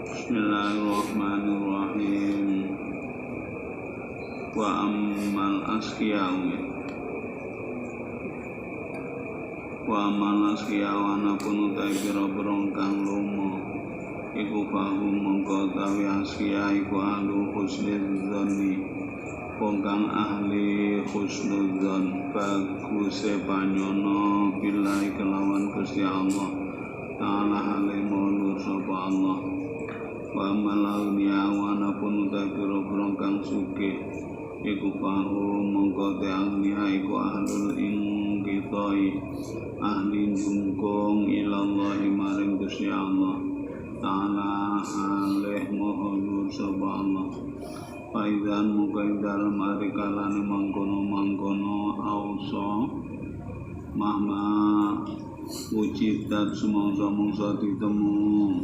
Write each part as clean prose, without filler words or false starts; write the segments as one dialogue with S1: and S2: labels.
S1: Bismillahirrahmanirrahim. Wa ammal asqiya'u anapun utai pira-pira kang lomo iku fahum mongko tawi asqiya iku ahlu husnudzanni wong kang ahli husnudzan baguse panyono billahi kelawan Gusti Allah ta'ala halim nur sapa Allah. Wa malauniya wanapun utai pira-pira kang sugih iku fahum mongko te ahliya iku ahlul ingkitai ahli jungkong ilallahi maring Gusti Allah ta'ala alih moho nur sapa Allah. Faizan mukai dalam hari kalane mangkono auso mahma wujidat semangsa-mangsa ditemu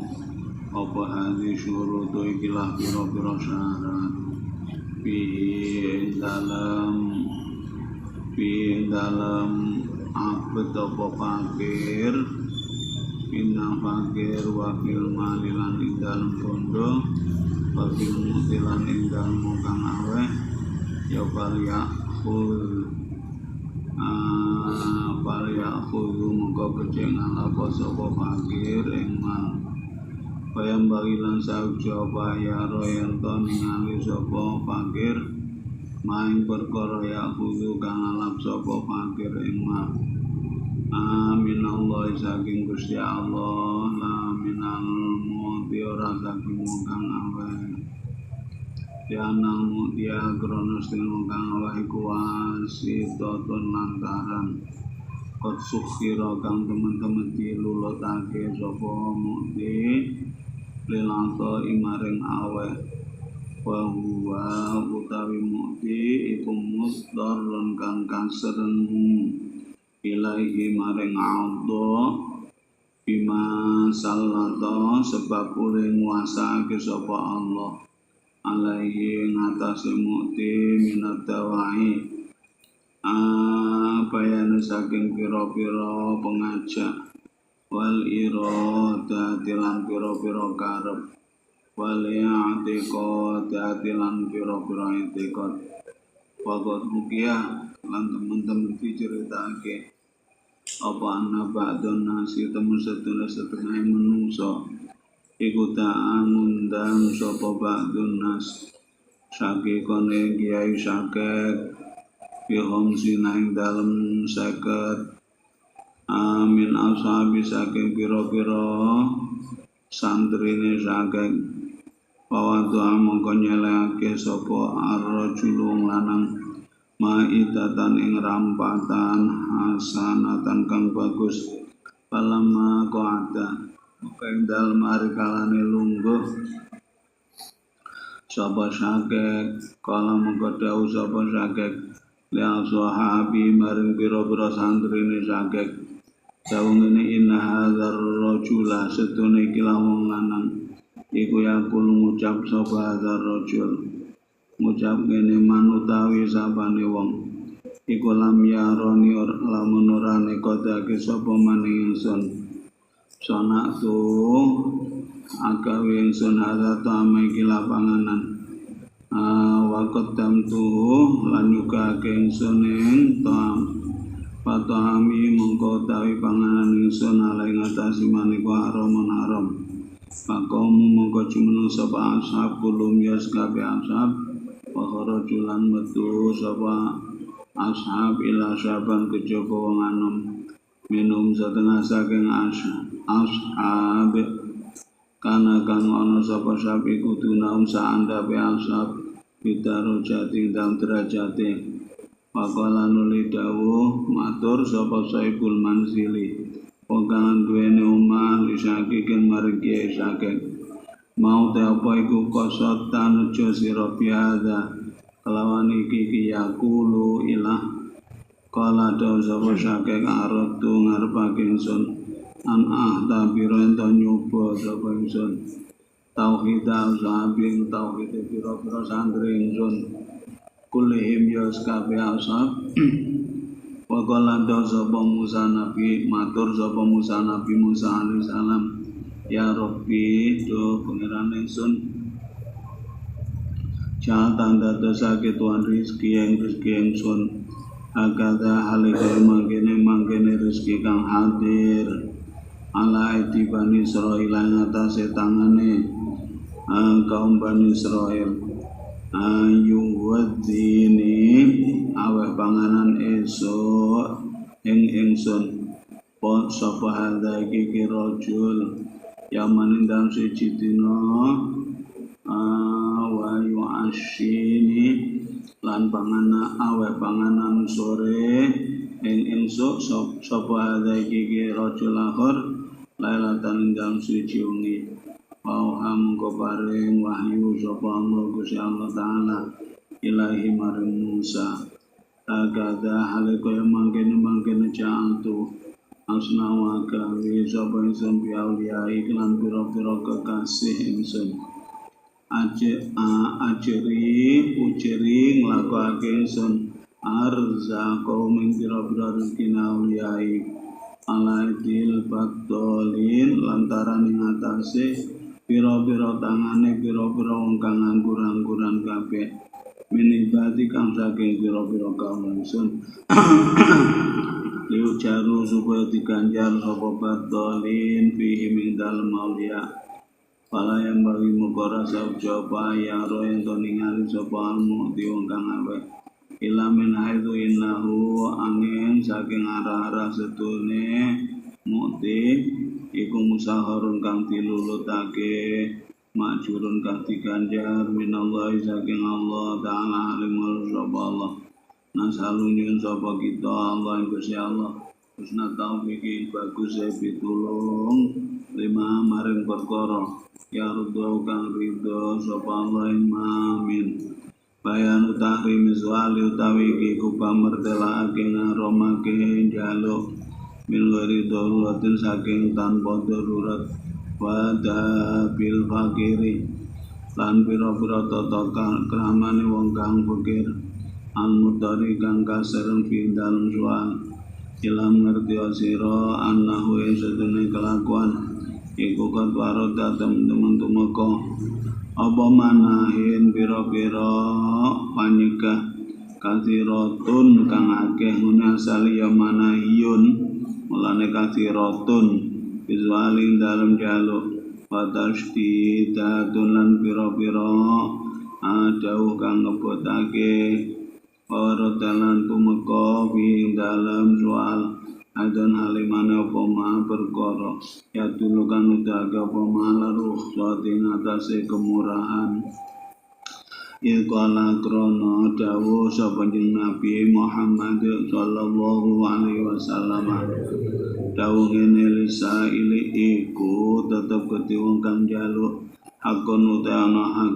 S1: apa hadis syurutu ikilah pira-pira syarat fi dalam abad apa fakir inna fakir wakil malilan ing dalam bondo wakil mutilan ing dalam kang aweh ya falyakhudhu muka kecengan apa sapa fakir ing mal bayam bagilan sauja bayar yen to ningali sapa fakir maing perkara ya khudhu kang alap sapa fakir ing mal. Amin Allah saking Gusti Allah la minal muti ora saking kang aweh yanang dia kronos tinu kang aweh iku wasitotun lantaran kot sukhira kang temen-temen dilulutake sapa muti lilanto imaring aweh wa huwa utawi muti iku musdarun kang kasren ilaihi maring Allah bima sallata sebab oleh nguasake sapa Allah alaihi ngatasi muti minat dawai bayane saking pira-pira pengajak wal iradati lan pira-pira karep wal i'tiqadati lan pira-pira i'tiqad wakot mukia lan teman-teman diceritake apa anna ba'dun nasi temen setengah menungso iku ngundang sapa ba'dun nas sakikone kiai sakek bihom sinaing dalem seket amin ashabi saking pira-pira santrine sakek pawatu mongko nyelehake sapa ar-rajulun lanang ma'idatan ing rampatan hasanatan kang bagus palama qa'ada maka ing dalem ari kalane lungguh sapa sakek kala mongko dawuh sapa sakek la sahabi maring pira-pira santrine sakek dawuh ngene inna hadzal rajula setune iki wong lanang iku yakul ngucap sapa hadzal rajul ngucap ngene manutawi sabane wong iku lam yaroni lamun ora nekodake sapa maning ingsun sonatu agawe ingsun hadata iki lapanganan wakot tamtu lan nyukake ingsun ing tam patami mongko tawi panganan ingsun ala ing atase maneka haram pakomu mongko jumeneng sapa ashab kulum yas kabeh ashab rajulan metu sapa ashab ila saban kejaba wong anom minum setengah saking ashab kana kang ana sapa sapi kudu naum saandape ashab bidaro jati dang derajate waqala nuli dawuh matur sapa saibul manzili wong kang duweni omah lisakiken marang kiai sakek mau te apa iku kosotan ujo sira biada kelawan iki yakulu ilah kala daw sapa sakek aratu ngarepake ingsun an tabiro ento nyoba sapa ingsun tauhid al-zabing tauhid pira-pira santri ingsun kulihim yas kabeh asab wa qala daw sapa Musa nabi matur sapa Musa nabi Musa alaihi salam ya Rabbi do pangeran ingsun jatan dadosake tuan rezeki ingsun agada halika mangkene rezeki kang hadir ala iti Bani Israil ngatasi tangane kaum Bani Israil ayu wadini aweh panganan esok ingsun pot sapa hadza iki rajul yaman ndang siji dina wa yu'ashini lan aweh panganan sore ingsun sapa hadza iki rajul akhir lailatan ndang siji wengi waham paring wahyu sapa Allah Gusti Allah taala ilahi maring Musa agada halika mangkene jantu asnawa gawe sapa ingsun biaulia iklan pira-pira kekasih ingsun ujeri nglakokake ingsun arza kaum ing pira-pira rezeki auliai alaidil batolin lantaran ing atase pira-pira tangane pira-pira wong kang anggur-angguran kabeh minibati kang saking pira-pira kaum ingsun liu jaru supaya diganjar sapa batolin fihi min dalem aulia pala yang bagi mukora sabjaba yang roh yang ningali sapa almu di wong kang aweh ilamin haidu innahu angin saking arah-arah setune mukti iku musaharun kang dilulutake majurun kang diganjar minallahi saking Allah ta'ala halimul sapa Allah nasalun yun sapa kita Allah yang Gusti Allah husna taufiki bagus pitulung lima maring perkara ya rudhu kang ridho sapa Allah amin bayan tahrim suali utawi iki ku pamertelake ngaromake njaluk min ghairi daruratin saking tanpa darurat wadabil fakiri lan pira-pira tata kramane wong kang fakir al-mudari kang kaseren fi dalem soal ilam ngerti sira annahu sedene kelakuan iku kadwaro temen tumeka apa manahin pira-pira panyegah kathiratun kang akeh ngene asali ya manahiyun mulane kathiratun visualin dalam jaluk patasti dadun pira-pira adauh kang ngebotake para dalan tumeka ing dalam soal adan halimane apa ma perkara ya tulukan udaga apa ma laruh sate ngatasé kemurahan iqala krono dawuh sapa Nabi Muhammad sallallahu alaihi wasallam dawuh ngene lisa ili iku tetep kedhi wong kang njaluk hakon utana hak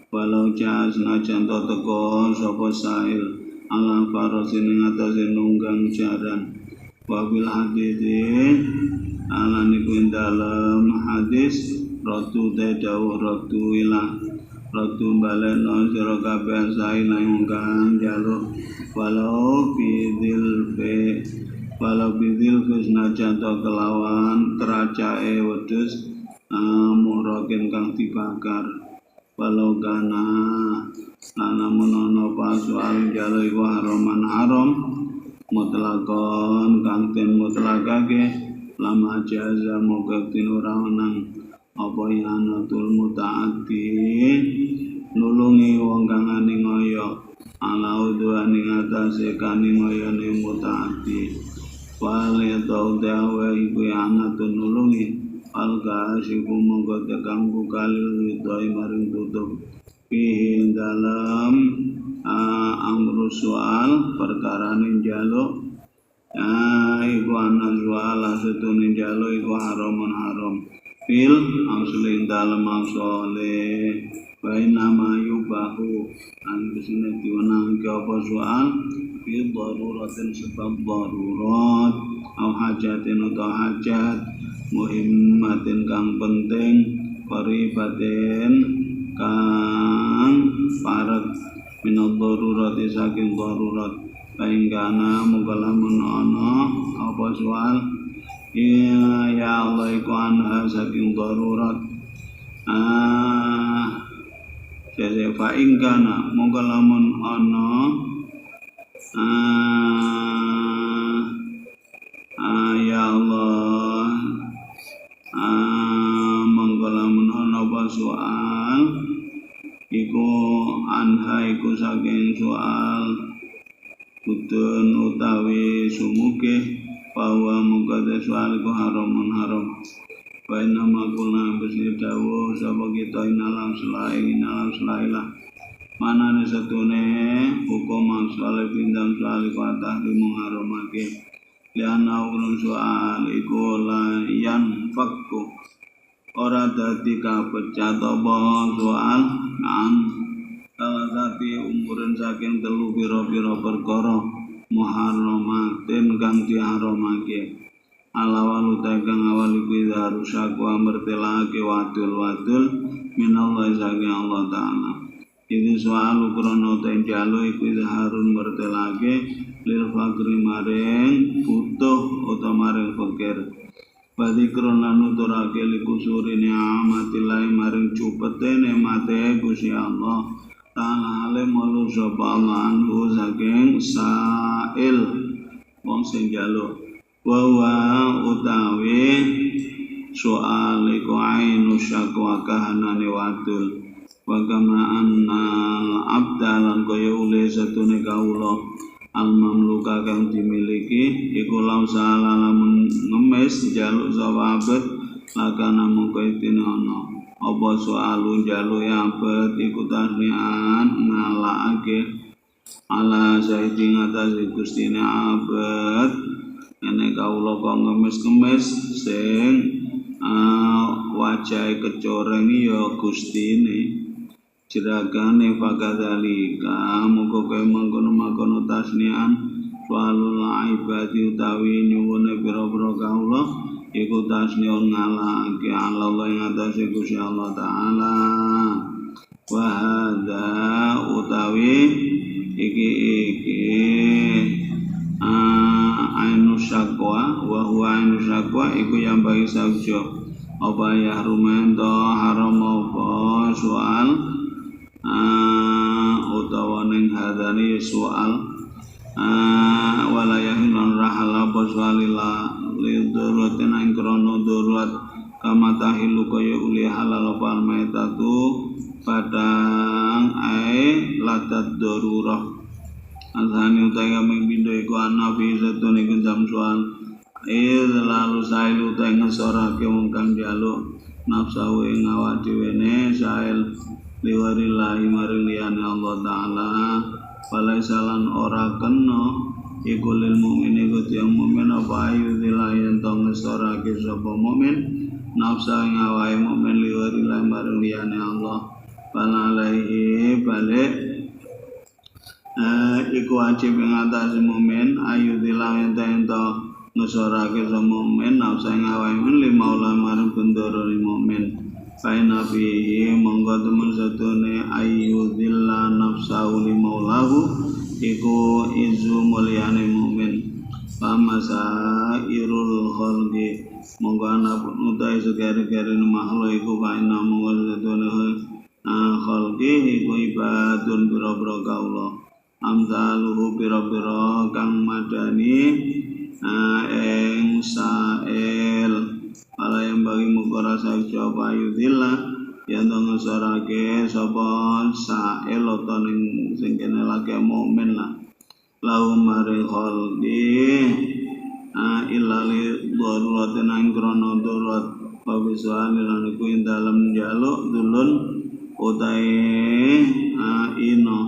S1: walau jas najan teko sapa sail ala farasin ngatasé nunggang jaran wabil hadis ala niku dalam hadis ratu dawuh ratu ilah ratu baleno sira kabeh sae nang kang njaluk walau bidil najan kelawan teracae wedhus murakin kang dibakar walau kana namun ana pasual njaluk iku haram mutlakon kang den mutlakake lama jaza moga tinurang apa yanatul mutaati nulungi wong kang aningoyo ala udwane ngatasi kaningoyone mutaati wal yatau dawa iku yanatul nulungi al-kashifu moga tekanggu kalil widoi maring tutup pihin dalam amru soal perkara ninjalo iku ana soal asetu ninjalo iku haram fil asli dalam asole bain nama yubahu an bisine diwenang ke apa soal fi daruratin sebab darurat au hajatin atau hajat muhimmatin kang penting qaribatin kang parat minad darurati saking darurat paingkana mugalamun ana apa soal ya Allah iku anha saking darurat jadi fa ingkana mongko lamun ana ya Allah mongko lamun ana apa soal iku anha iku saking soal Kutun utawi sumuke bahwa mungkade soal iku haramun haram. Wa inna ma kulna bisni dawu sapa kita inalam selailah. Manane setune hukum soal bintang soal iku tahrimu haramake. Liana ulun soal iku layan fakku. Ora dadi kapecah apa soal salah satu umuran saking telu pira-pira perkara muharramatin kang diharamake alawal uta kang awal iku harusakwa mertelake wadul minallah saking Allah taala iki soal krana ten jalu iku harun mertelake lil fakri maring butuh utawa maring fakir Badikron lan nuturake likusuri ni'amatilai maring cupete nemate Gusti Allah Ta'ala malu sapa Allah anhu saking sa'il wong sing njaluk wa utawi soal iku ainu syakwa kahanane wadul wa kama anna abdalan kaya ule satune kawula al mamluka kang dimiliki iku law salah lamun ngemis njaluk sapa abet lakana mongko ana apa soalun jalu yang abad iku tahnian ngalake ala saiki ngatasi gustine abad ene kawula kok ngemis-ngemis sing wajahe kecoreng ya gustine jeragane fakadzalika muga kaya mangkono tasnian soalul ibadi utawi nyuwune pira-pira kawula iku tasniun ngalake Allah yang atase Gusti Allah taala wa hadza utawi iki ainu syaqwa wa huwa ainu syaqwa iku yang bagi sakjo apa ya rumento haram apa soal utawa ning hadani soal walayahilan rahala apa soalila lidurat yang krono durat kama tahilu kaya uli halal apa almaitatu padang latat darurah azhani utaya mimpindo iku anafi satun iku jam soal lalu sailu utaya ngesorake mungkang jaluk nafsahu ing awak dhewe sail liwarillahi maring liyane Allah taala walaisalan ora kena iku lil mukmin iku tiyang mukmin apa ayu dilayan tong ngesorake sapa mukmin nafsa ing awake mukmin liwarillahi maring liyane Allah bala alaihi balik iku wajib ing atase mukmin ayu dilayan tong ngesorake sapa mukmin nafsa ing awake mukmin limaula maring bendoro mukmin Faina fihi monggo temen satune ayu dhilla nafsahu li maulahu iku izu mulyane mukmin pamasa irul khalqi monggo ana utai segare-gare makhluk iku faina monggo satune khalqi iku ibadun biro-biro kaula amsaluhu biro-biro kang madani ing sa'il ala yang bagi mukara sa'coba yudhillah yang ngesorake sapa sa'il atau sing kene laki mukmin lah lahu mari khalqi illa li daruratin ang krono darurat pabisuhan lan iku ing dalem njaluk dulun utai ino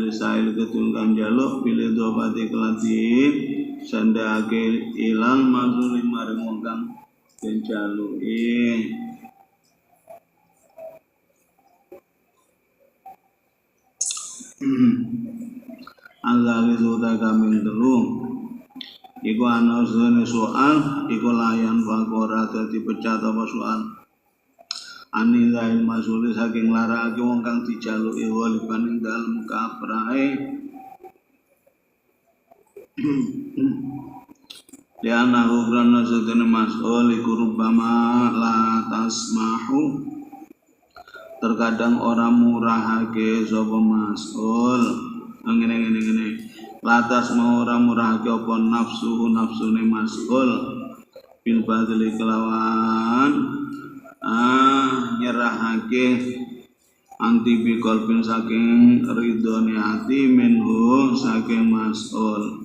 S1: lisail ketungkan jaluk pilih dua pati kelati sandake ilang mazuli mari mongkang den jaluke Azali sudah kami telu iku ana soal iku layan fakora dadi pecat apa soal ani lain masuli saking larake wong kang dijaluki waliban ing dalem kaprahe li'annahu karana satene mas'ul iku rubama la tasmahu terkadang orang murahake sapa mas'ul ngene latas mau orang murahake apa nafsune mas'ul bil badli kelawan nyerahake anti biqalbin saking ridhone ati minhu saking mas'ul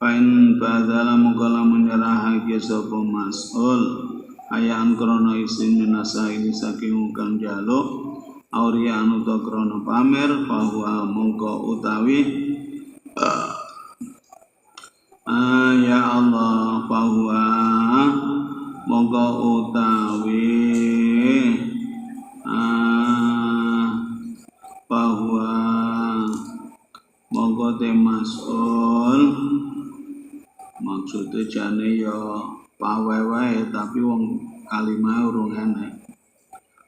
S1: pain badala mukala menyerahake sapa mas'ul ayaan krana isin minasa ini saking kang jaluk auria anu ta krana pamer bahwa mongko utawi ya Allah bahwa mongko utawi bahwa mongko te mas'ul maksudnya jane ya pawewe tapi wong kalimah urung enek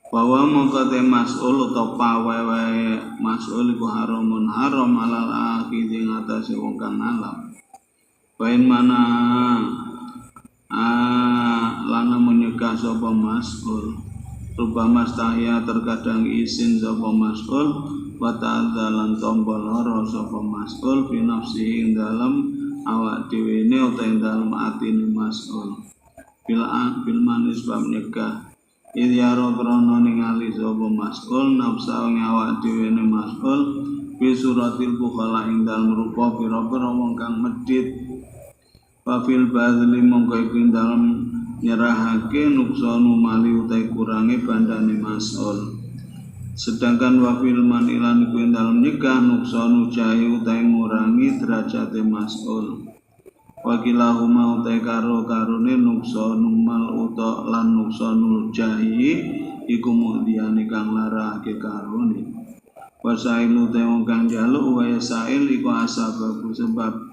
S1: bahwa mongko te mas'ul atau pawewe mas'ul iku haram alal akhir ngatasi wong kang alam bain mana lana menyegah sapa mas'ul rubama stahya terkadang izin sapa mas'ul wa ta'adzalan tombol lara sapa mas'ul fi nafsihi dalam awak dhewe ne utawa ing dalem atine mas'ul bil manis bab nyegah idyaro krana ningali sapa mas'ul nafsa ing awak dhewe ne mas'ul fi suratil bukhala ing dalem rupa pira-pira wong kang medhit fafil badli mongko iku dalem nyerahake nuksanu mali utai kurange bandane mas'ul sedangkan wafil man ilan iku dalem nyegah nuksanu jahi utai ngurangi derajate mas'ul wakilahuma utai karo-karone nuksanu mal uta lan nuksanu jahi iku muhdiyane kang larake karone wasailu utai wong kang njaluk wa yasail iku asbabu sebab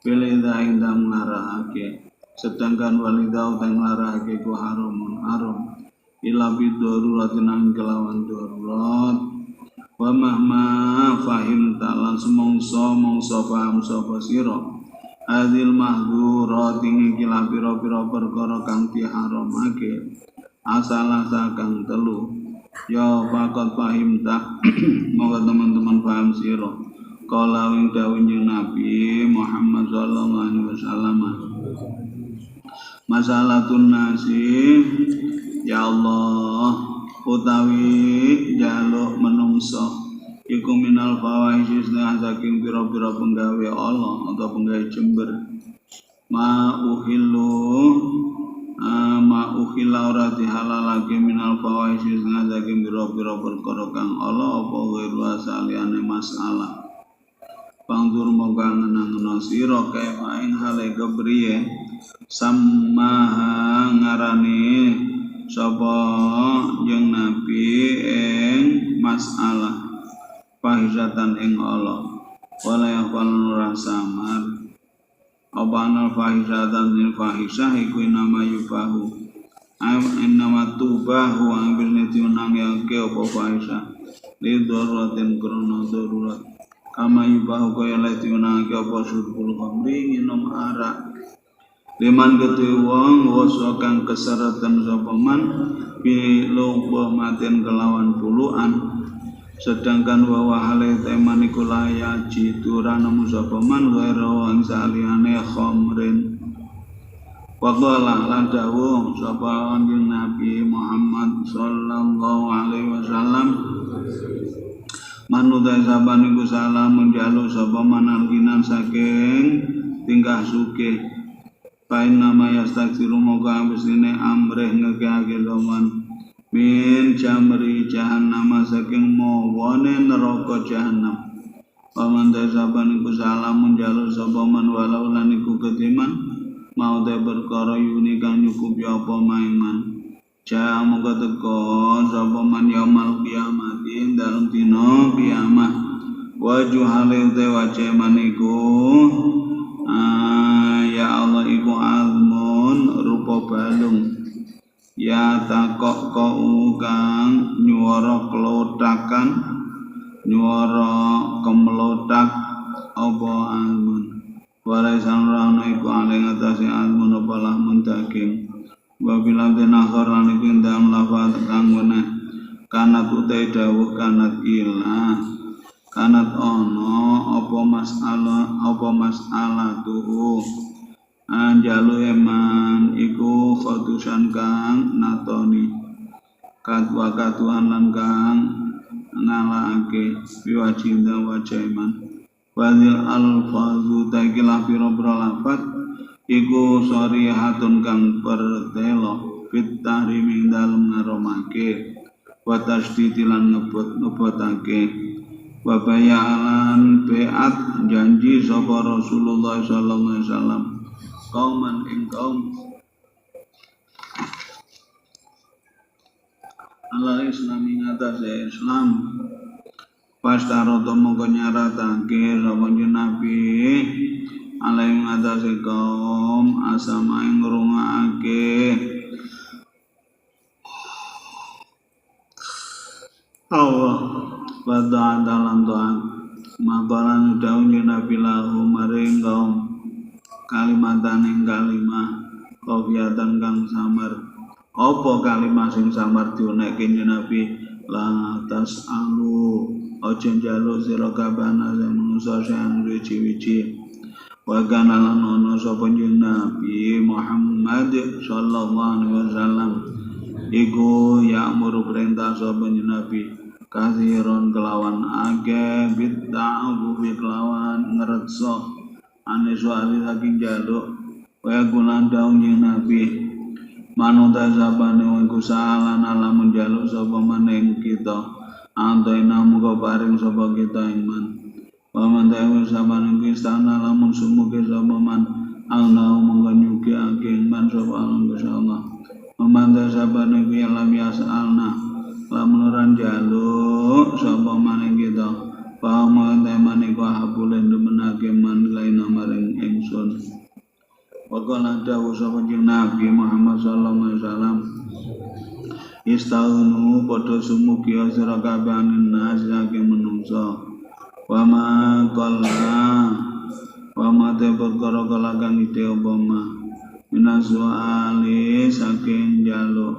S1: pilih ing dam ngarahake sedangkan walidah utang ngarahake ku haram ila bidoruratin ang kelawan darurat wa mahma fahim talan semongso paham sapa sira adil mahdurat ing ikilah pira-pira perkara kang diharamake asalah kang telu ya faqat fahim tak moga teman-teman paham sira kala wing dawuh Nabi Muhammad sallallahu alaihi wasallam masalatun nasi ya Allah utawi jaluk menungso iku minal fawahish saking pira-pira penggawe Allah atau penggawe jember ma uhilla ora dihalalake minal fawahish saking pira-pira perkara kang Allah apa wae saliyane masalah pangdur moga ngenang sira kae ing hale kepriye samaha ngarani sapa jeung Nabi ing masalah fahizatan ing Allah wala yaqalun rasamar abanal fahizatan lil fahisah iku nama yubahu nama tubahu ambirne tiunang yang ke apa fahisah li daruratin krono darurat kama yubahu kaya lati unang ke apa syurbul khamri minum arak liman ketu wong wasa kang keseratan sapa man bi lupa maten kelawan puluhan sedangkan wa hale teman iku layak jitura nemu sapa man wae saliyane khamrin wa qala lan dawuh sapa Nabi Muhammad sallallahu alaihi wasallam manudai saban iku salah menjaluk sapa manalkinan saking tingkah sugih pain nama yastaksiru moga ambesine amreh ngekake zaman min jamri jahannam saking mawane neraka jahannam pamandai saban iku salah menjaluk sapa man walau lan iku ketiman mau te perkara yuni kang nyukupi apa maiman ja moga teko sapa man yaumul kiamati dalem dina kiamat wajuhale te wajah maniku ya Allah iku azmun rupa balung ya takok kang nyuara kelotakan nyuara kemelotak apa azmun walaisan rana iku aleng atase almun apa lahmun daging wa bilang tenakhor lan iku ndang lafaz kang weneh kanat utai dawuh kanat ilah kanat ono apa masalah tuhu anjalu eman iku khotusan kang natoni katwa katuhan lan kang ngalahake biwajinda wajaiman wadil alfazu takilah piro-piro lafad iku shorihatun kang pertelo fit tahrimi dalem ngaromake wa tasditilan ngebotake wa bayalan beat janji sapa Rasulullah sallallahu alaihi wasallam kauman ing kaum ala islami ngatasi Islam Pastaroto mongko nyaratake sapa Nabi alai ngatasi kaum asama ing ngrungokake Allah pada dalam doa mabalan daun Nabi lahu maring kaum kalimatan ing kalimah kofiatan kang samar apa kalimah sing samar dionekke Nabi la tasalu aja njaluk sira kabana sing manusa sing wiji-wiji wa kana lan ana sapa Nabi Muhammad sallallahu alaihi wasallam iku ya'muru perintah sapa Nabi kasiron kelawan akeh bidda'u kelawan ngrekso ane soal saking jaluk wa kulan daun Nabi manuta sabane iku salan alamun jaluk sapa maning kita antaina muga paring sapa kita iman wa mantawi sabane istana lamun sumuge sapa man ana monggo nyugi ake iman sapa Allah memantau sabane ku lam yasalna lamun ora jaluk sapa maning kita pamane temane ku habulen demenake man lain maring ingsun Wakala dawu sapa Nabi Muhammad sallallahu alaihi wasallam istaunu padha sumugi sira kabeh nas saking menungso wa ma te perkara kala kang ide apa ma minasuali saking jaluk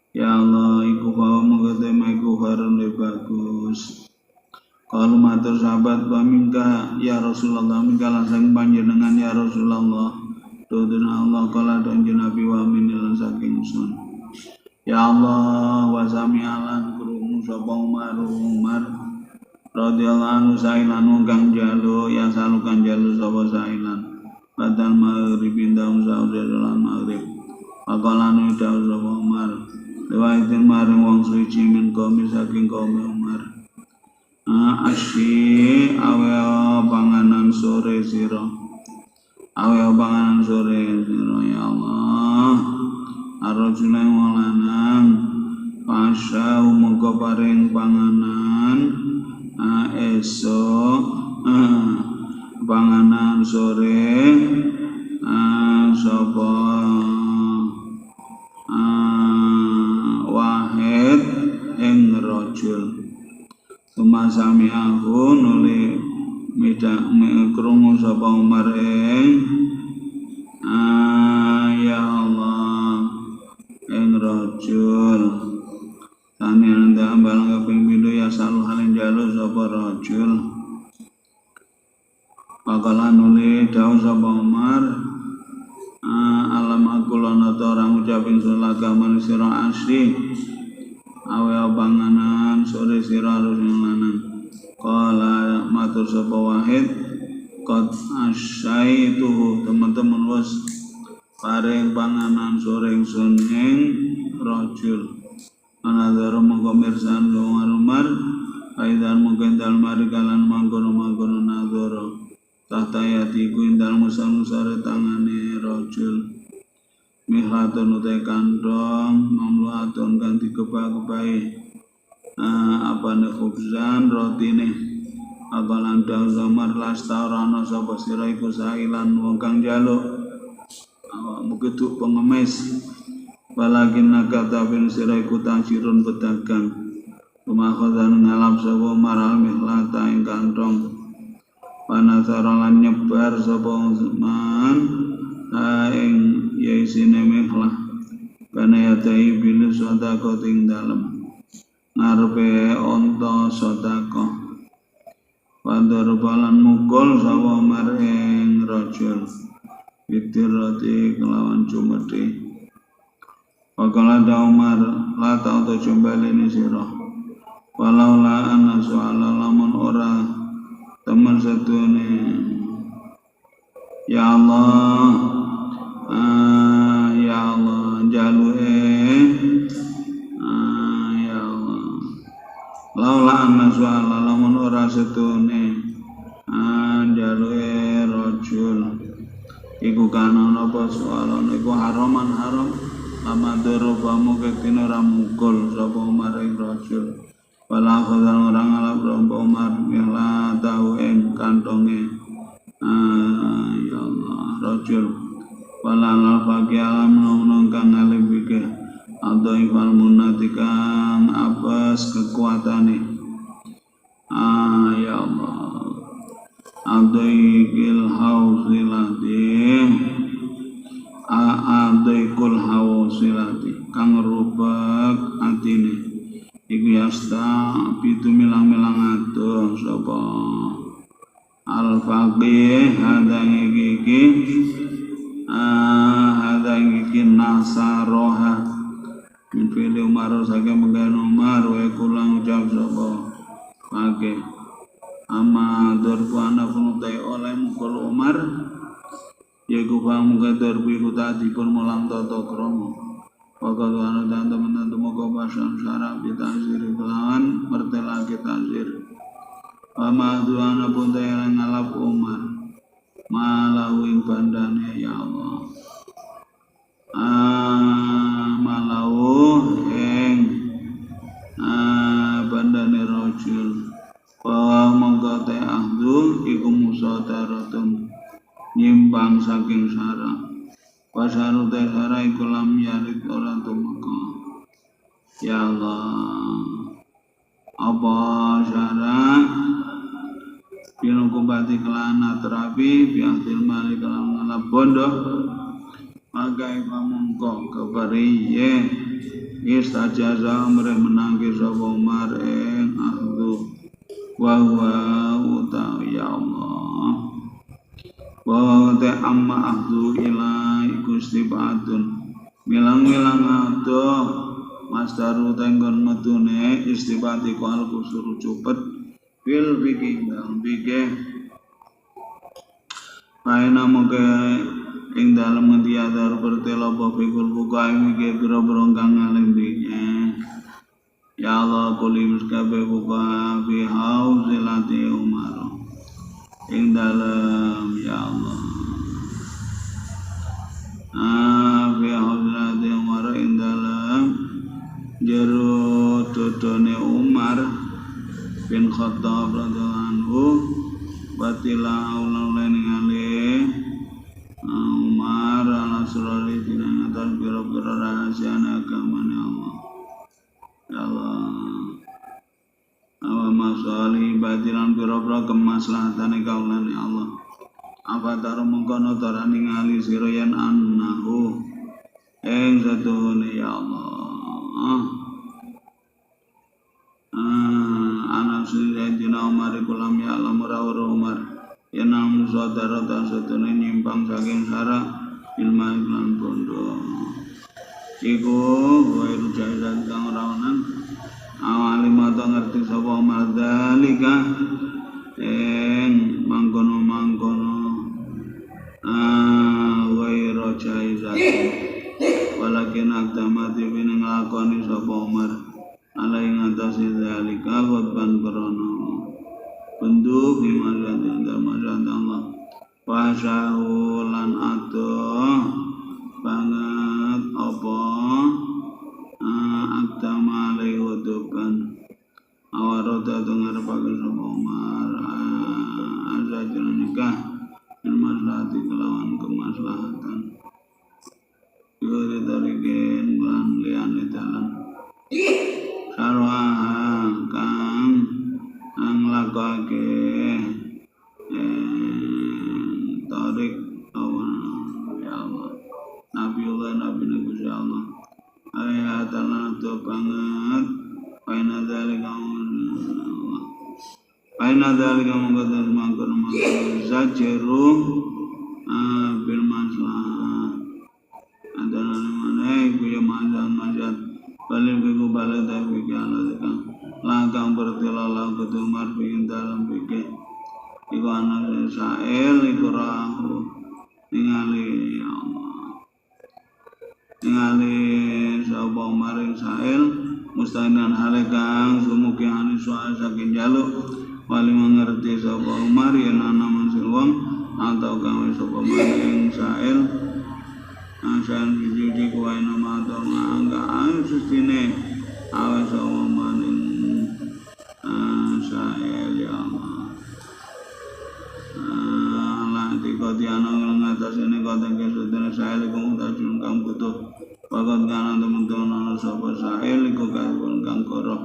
S1: ya Allah iku bawa mengete iku bareng bagus kalau matur sahabat pamingka ya Rasulullah mingka langsung panjenengan ya Rasulullah Tuduna Allah kala donji Nabi wa minilan saking sun ya Allah wa sami'alan kurungu sapa Umar radhiyallahu anhu sailan kang jalu ya salukan jalu sapa sailan badal maghrib daum saudara dalam maghrib akalan daum sapa Umar riwayatin maring wong suci min kaum saking kaum Umar asyi awe panganan sore sira awe panganan sore sira ya Allah arjuna walanang pasau mengko paring panganan esok panganan sore sapa wahid ing rajul Tumasami aku nuli midak krungu sapa Umar ya Allah ing rajul tani anda ambal kaping pindho ya salu halin jaluk sapa rajul bakalan nuli dawuh sapa Umar alam aku lana orang ucapin sulagaman sira asli awe panganan sore sira rusing lanang kala matur sapa wahid qad asyaitu teman-teman wis paring panganan sore ingsun ing rajul anadzara mongko mirsan Umar aidan mungkin dal mari kalan mangkono nadzara tahtayati ku indal musang-musare tangane rajul mihlatun utai kantong mamluatun kang dikebak-kebai apane khubzan rotine abalan daun zamar lastarana sapa sira iku sailan wong kang njaluk awakmu kudu pengemis walakin nakata bin sira iku tasirun pedagang rumakhazan ngalap sapa maral mihlata ing kantong Panasara lan nyebar sapa Utsman ing yaisine mihlah banayai bil sedekah ing dalem ngarepe onta sedekah Pandar balan mukul sapa Umar ing rajul bitirati kelawan cumeti Wakala da Umar la ta'utu jumbalini sirah walaula anna su'ala lamun ora teman satune ya Allah ya Allah jalue ya Allah laula anna su'ala lamun ora satune jalue rajul iku kana napa soalan iku haraman haram lama dorobamu ketina ramukul sapa Umar ing rajul wala khazal orang alap romba Umar mihla tahu ing kantonge ya Allah rajul wala alfaqi alam nong kang alim bike atau ifal munatikang apes kekuatane ya Allah Adaikil hausilati kang rubek atine iku yasta pitu milang-milang atuh sapa al-faqih hadang iki nasaroha min fili Umar saking menggan Umar wa kulang ucap sapa faqih ama dorbu anak penutai oleh mukul Umar yaitu bang muka dorbu iku tadi pun mulang toto kromo wakil anu dan teman-teman muka pasan syarab ditazir kelawan mertela kitazir ama anak penutai oleh ngalap Umar malau ing bandane ya Allah malau ing bandane rojul bahwa mengkote ahdu iku musadaratun nyimbang saking syara wasarute syara iku lam yarid orang tumeka ya Allah apa syara binukubati kelana terapi biahdil malik kelam ngalap bondo maka pamungko kebariye istajaza mereh menangki sapa Umar ing ahdu wa utawi ya Allah wa ta amma ahdu ila istibatun milang-milang atuh masdaru tenggon metune istibati ku al kusur cupet fil fikih dalam fikih paena moga ing dalem ngendi adar bertelo apa fikul buka iki biro-biro kang ngalimbinya ya Allah kuli muskabe buka fi hauzilati Umar ing dalam ya Allah fi hauzilati Umar ing dalam jero dodone Umar bin Khattab radhiyallahu anhu batila ulama ningali Umar ala surali dinatan biro-biro rahasia agamane Allah ya Allah awa masali batilan biro-biro kemaslahatane kaulan ya Allah apa taruh mengkono tara ningali sira yen annahu ing satune ya Allah anak Sayyidina Umar kulam ya Allah murawur Umar yen namu saudara ta satune nyimpang saking syarak ilmu lan bondo iku wae rujahan kang rawanan awali mata ngerti sapa madzalika ing mangkono-mangkono wae rojaizat walakin aktamati bin nglakoni sapa Umar ala ing atase zalika khotban krono bentuk iman dan Allah wasahu lan atuh banget apa aktama alai huduban awarota dengar pakai sama Umar azajul nikah dan maslahati kelawan kemaslahatan yuri tarikin lan liane dalan sarwaha kang lakake dzalika aina dzalika mengkotor mangkon zajeru bil masalah antara mana iku ya mazat balik iku balik tapi kana langkang bertilalah ketumar bikin dalam bikin iku ana sael iku rahu ningali ya Allah ningali sapa maring sael mustahinan halekang sumuki anu soal saking jaluk wali mengerti sapa Umar yen ana mansil wong atau kang sapa maring sael asan siji kuwi nama atau angga sustine awas sapa maring sael ya Allah dikodiano ngatas ini kodeng kesudene sael iku tajun kang butuh bakat kana temen-temen ana sapa sael iku kang karo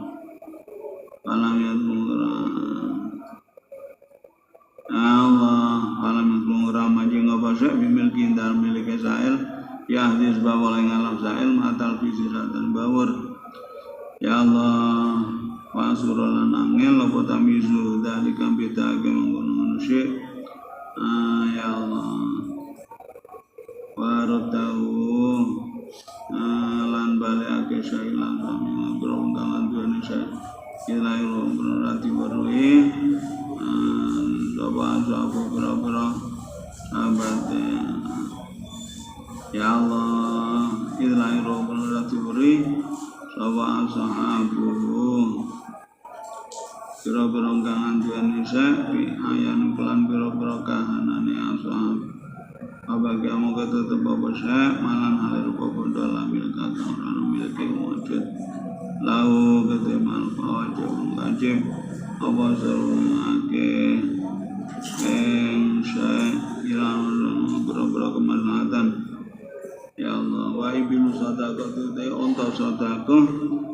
S1: alam ya Allah alam ya majeng apa sek bimil kindar milik sael ya hadis bawa oleh ngalam sael matal visi satan bawur ya Allah pasurulan angel apa tamizu dari kampita ke menggunung manusia ya Allah waratahu lan balik sailan ngobrol kangen duane saya kira berarti barui coba berapa sahabatnya ya Allah kira berarti barui coba sahabu biro-biro kangen duane saya ayan pelan biro-biro kahanane ashab abagi amu kata tebaba saya malan halir bapak dalam milik kakak orang milik wajud lau kata manfaat jauh wajib apa seru ake saya ilang biro-biro kemaslahatan ya Allah wa ibilu sadaqah tu tay onta sadaqah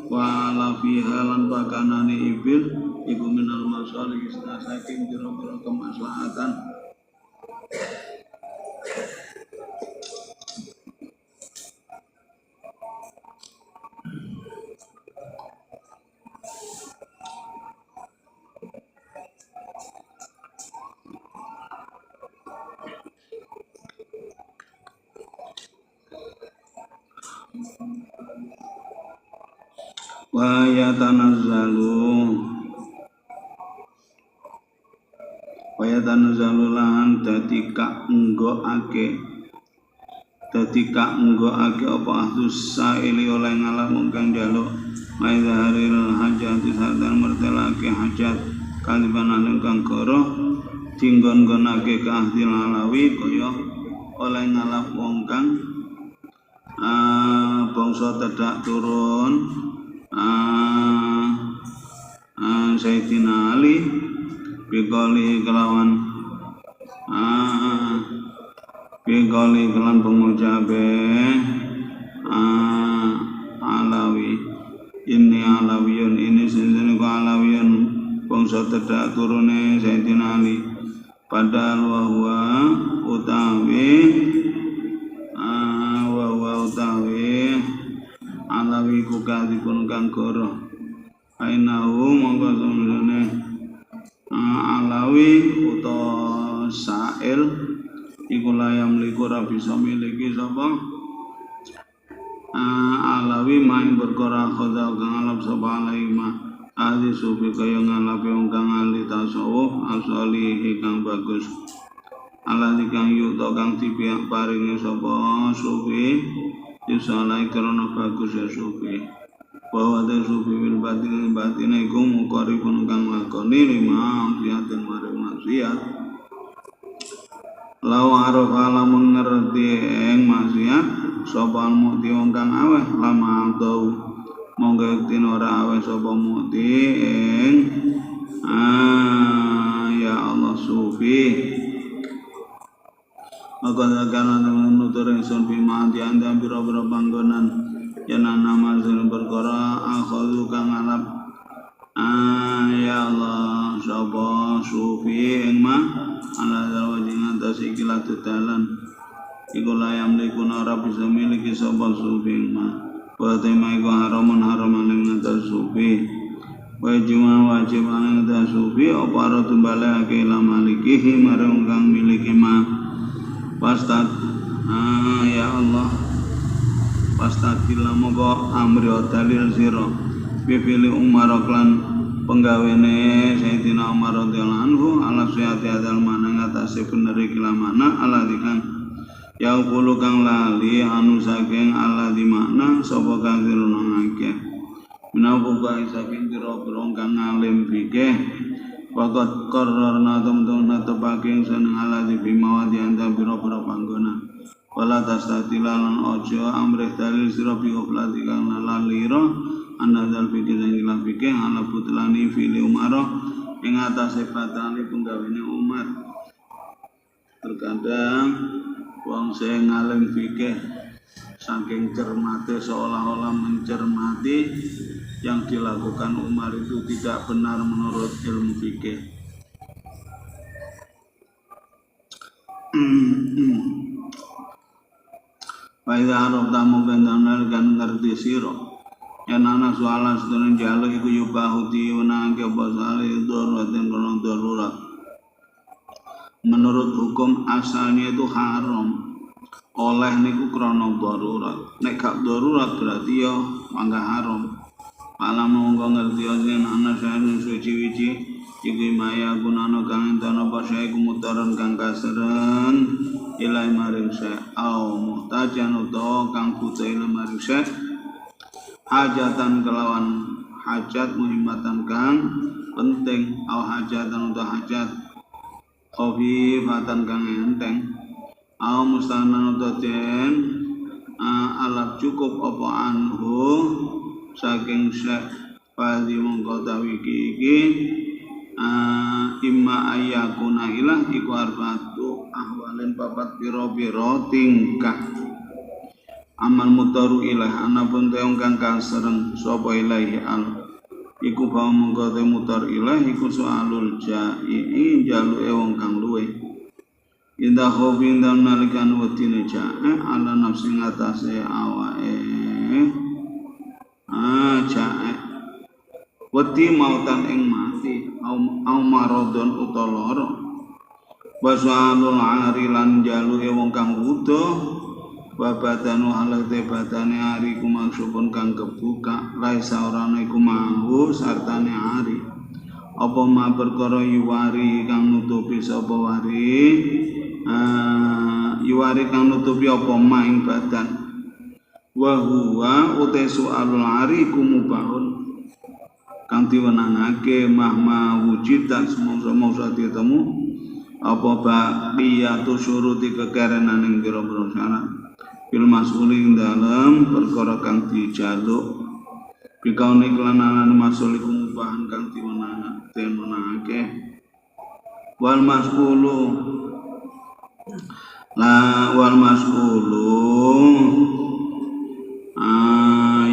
S1: wa ala fiha lan pakanane ibil iku minal masalih isna saking biro-biro kemaslahatan wa yatanazzalu lan dadi ka enggoake apa ahlus saili oleh ngalah kang njaluk maidharil hajat sardan mertelake hajat kaliban kang karo dinggon-gonake ka ahdil alawi kaya oleh ngalah wong kang bangsa tedak turun Sayyidina Ali bikoli kelawan pengucape Alawi ini Alawiyun ini sendiri ku Alawiyun bangsa tedak turune Sayyidina Ali padahal wahwa utawi Alawi ku kadipun kang goro ainahu mongko semene Alawi utawa sail iku layam liku ra bisa miliki sapa Alawi main perkara khoda kang alap sapa alaima ahli sufi kaya ngalapi wong kang ahli tasawuf asali kang bagus alali kang yuto kang dipiak paringi sapa sufi disalai karena bagus ya sufi bahwa ada sufi bil batin iku mukarifun kang lakoni lima amsiatin maring maksiat lau arafa lamun ngerti ing maksiat sapa muti wong kang aweh lama tau monggo tin ora aweh sapa muti ing ya Allah sufi maka kana menutur ingsun bima diandam biro-biro panggonan yen nama sing perkara akhadhu kang alap ya Allah sapa sufi ing ma ala zawajin atas ikilah tudalan iku layam likun ora bisa miliki sapa sufi ing ma wa tema iku haramun haraman ing atas sufi wajib ing tasufi apa ora tumbalake ila malikihi marang kang miliki ma pastad ya Allah pastadil moko amri dalil sira bibili Umar klan penggawene Sayyidina Umar radhiyallahu anhu ala sihati adal mana ngatasi bener iki lamana ala dikang ya kulo kang lali anu saking ala di makna sapa kang dirunang akeh menawa saking pira-pira kang alim fikih waqat qarrarna tum-tum natepake seneng ala di bimawadi anta pira-pira panggonan wala tastatilan ojo amrih dalil sira bi oblati kang lalira anadzal fikih sing ilang fikih ala putlani fili Umar ing atase batane penggawene Umar. Terkadang wong sing alim fikih saking cermate seolah-olah mencermati yang dilakukan Umar itu tidak benar menurut ilmu fikih. Faida arab tamu kendang kan ngerti siro. Yang anak soalan sedang jalur iku yubahu diunang ke basali darurat dan konon darurat. Menurut hukum asalnya itu haram. Oleh niku krono darurat. Nek gak darurat berarti ya mangga haram. Alam monggo ngerti yen ana saen suci-wici iki maya gunana kang entana pasai kumutaran kang kaseren ilai maring sa au muhtajan utawa kang butuh ilai maring sa hajatan kelawan hajat muhimmatan kang penting au hajatan utawa hajat khafifatan kang enteng au mustanan utawa den alap cukup apa anhu saking sa padi mongko tawiki iki imma ayyakuna ilah iku arbatu ahwalin papat pira-pira tingkah amal mutaru ilah anapun teong kang kasereng sapa ilahi al iku bawa mongko te mutar ilah iku soalul jai jaluke wong kang luwe indah hobi ndang nalikan wedine jae ala nafsi ngatasé awake jae wedi mautan ing mati au maradon utawa lara wasalul arilan jaluke wong kang wudo babadanu alate badane ari ku maksudun kang kebuka laisa orane iku mau sartane ari apa ma perkara yuwari kang nutupi sapa wari yuwari kang nutupi apa ma ing badan wa huwa utesu alul ari ku mubahun kang diwenangake mahma wujidan semangsa ditemu apa baqiyatu syuruti kekerenan ing pira-pira syarat bil mas'uli dalam perkara kang dijaluk bikaune kelananan masul iku mubahan kang diwenangake wal mas'ulu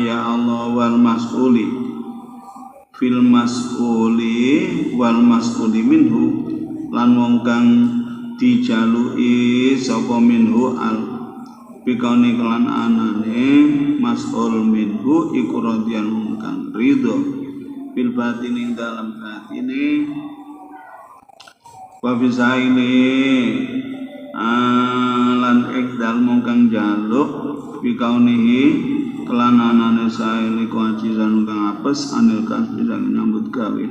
S1: ya Allah wal mas'uli fil mas'uli wal mas'uli minhu lan wong kang dijaluki sapa minhu al bikaune kelan anane mas'ul minhu iku radhiyan wong kang ridho bil batini dalam batine wa bisaili lan ekdal wong kang jaluk bikaunihi kelananane sae ku ajizan kang apes anil kasbi sang nyambut gawe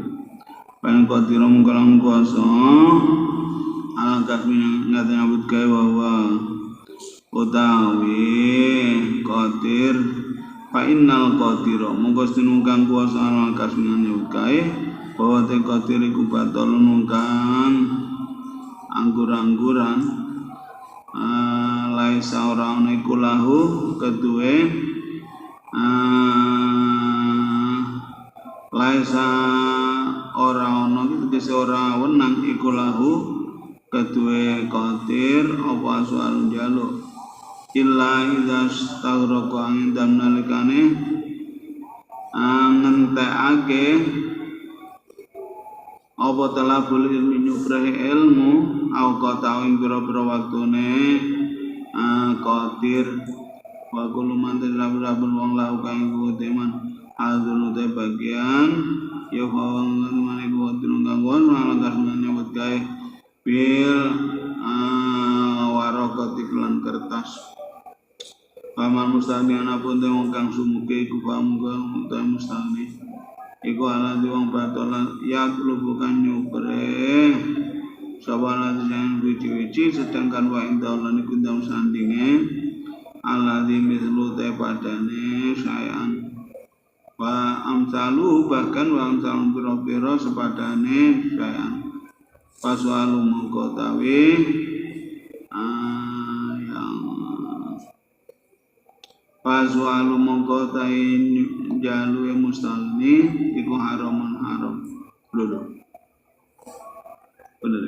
S1: paling kodiro mungkalang kuasa ala kasbi ngate nyambut gawe wawa utawi qadir fa innal qadira monggo sinungkang kuasa ala kasbi nyambut gawe bahwa te qadir iku batal nungkang anggur-angguran laisa ora ana iku lahu keduwe laisa ora ana iki ora wenang iku lahu keduwe qadir apa soal jaluk illa idza staghraqa indam nalikane ngentekake apa talabul ilmi nyubrahi ilmu au qata ing pira-pira waktune qadir wa kullu man rabul wong lahu kang teman azul te bagian ya bawang mana buat turun gangguan malah karena nyebut gay bil warokat iklan kertas paman mustahni anapun tewang kang sumuke iku pamungkang utai mustahni iku ala diwang batolan yak lubukan nyupre sabana jangan wici-wici sedangkan wa indalan iku ndang sandinge ala di mislu te padane sayang wa amsalu bahkan wa amsalu piro-piro sepadane sayang paswalu mongko tawi paswalu mongko tawi jalu mustalni iku haramun haram lho bener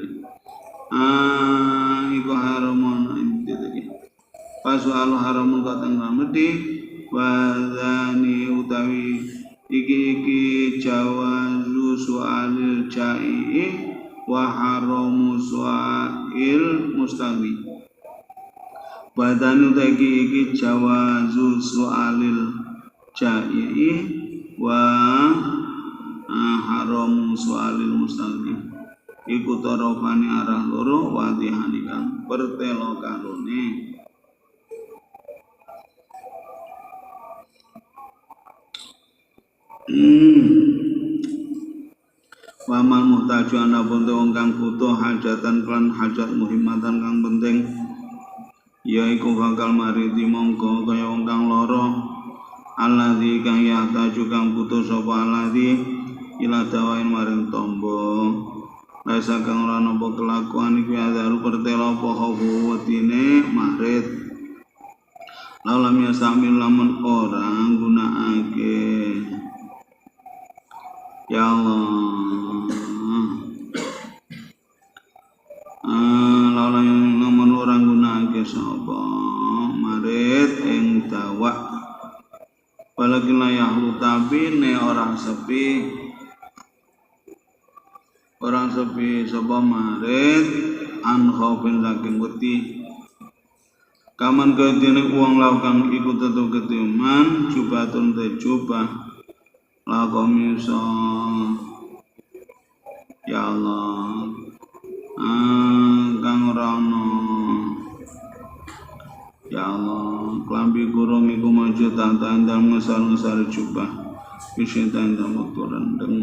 S1: iku haramun ini paswalu haramun katang ramedi wadani utawi iki jawazu su'alil ja'i wa haramu su'il mustawi wadani utawi iki jawazu su'alil ja'i wa haramu su'alil mustawi iku tarofani arah loro wadihani kang pertelo karone Wamal muhtaju ana bonto wong kang butuh hajatan klan hajat muhimmatan kang penting yaiku bakal maridi mongko kaya wong kang lara alladzi kang yahtaju kang butuh sapa alladzi ila dawain maring tombo rasa kang ora napa kelakuan iku adaru pertela apa wedine marit lalam ya samil lamun orang gunakake ya Allah lalam lamun orang gunakake sapa marit ing dawa walakin la yahlu tapi ne orang sepi sapa marit an khaufin saking wedi kaman kedene uang lakukan iku tetu ketiman jubatun te jubah lakomisa ya Allah kang rono ya Allah klambi kurung iku maju tantan dalem ngesar-ngesar jubah pisintan dalem wektu rendeng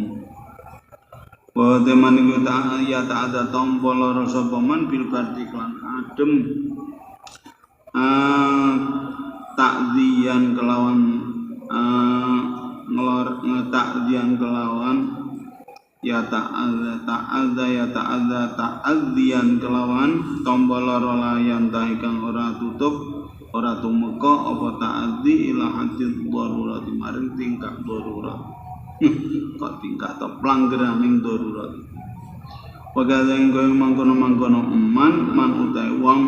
S1: wa teman iku ya tak ada tombol loro sapa man bil partiklan adem takdian kelawan takdian kelawan ya ta'addiyan kelawan tombol loro layan kang ora tutup ora tumeka apa ta'addi ila hadid darurat maring tingkah darurat kok tingkah to planggeraning darurat pagaling koyo mangkono-mangkono man utai wong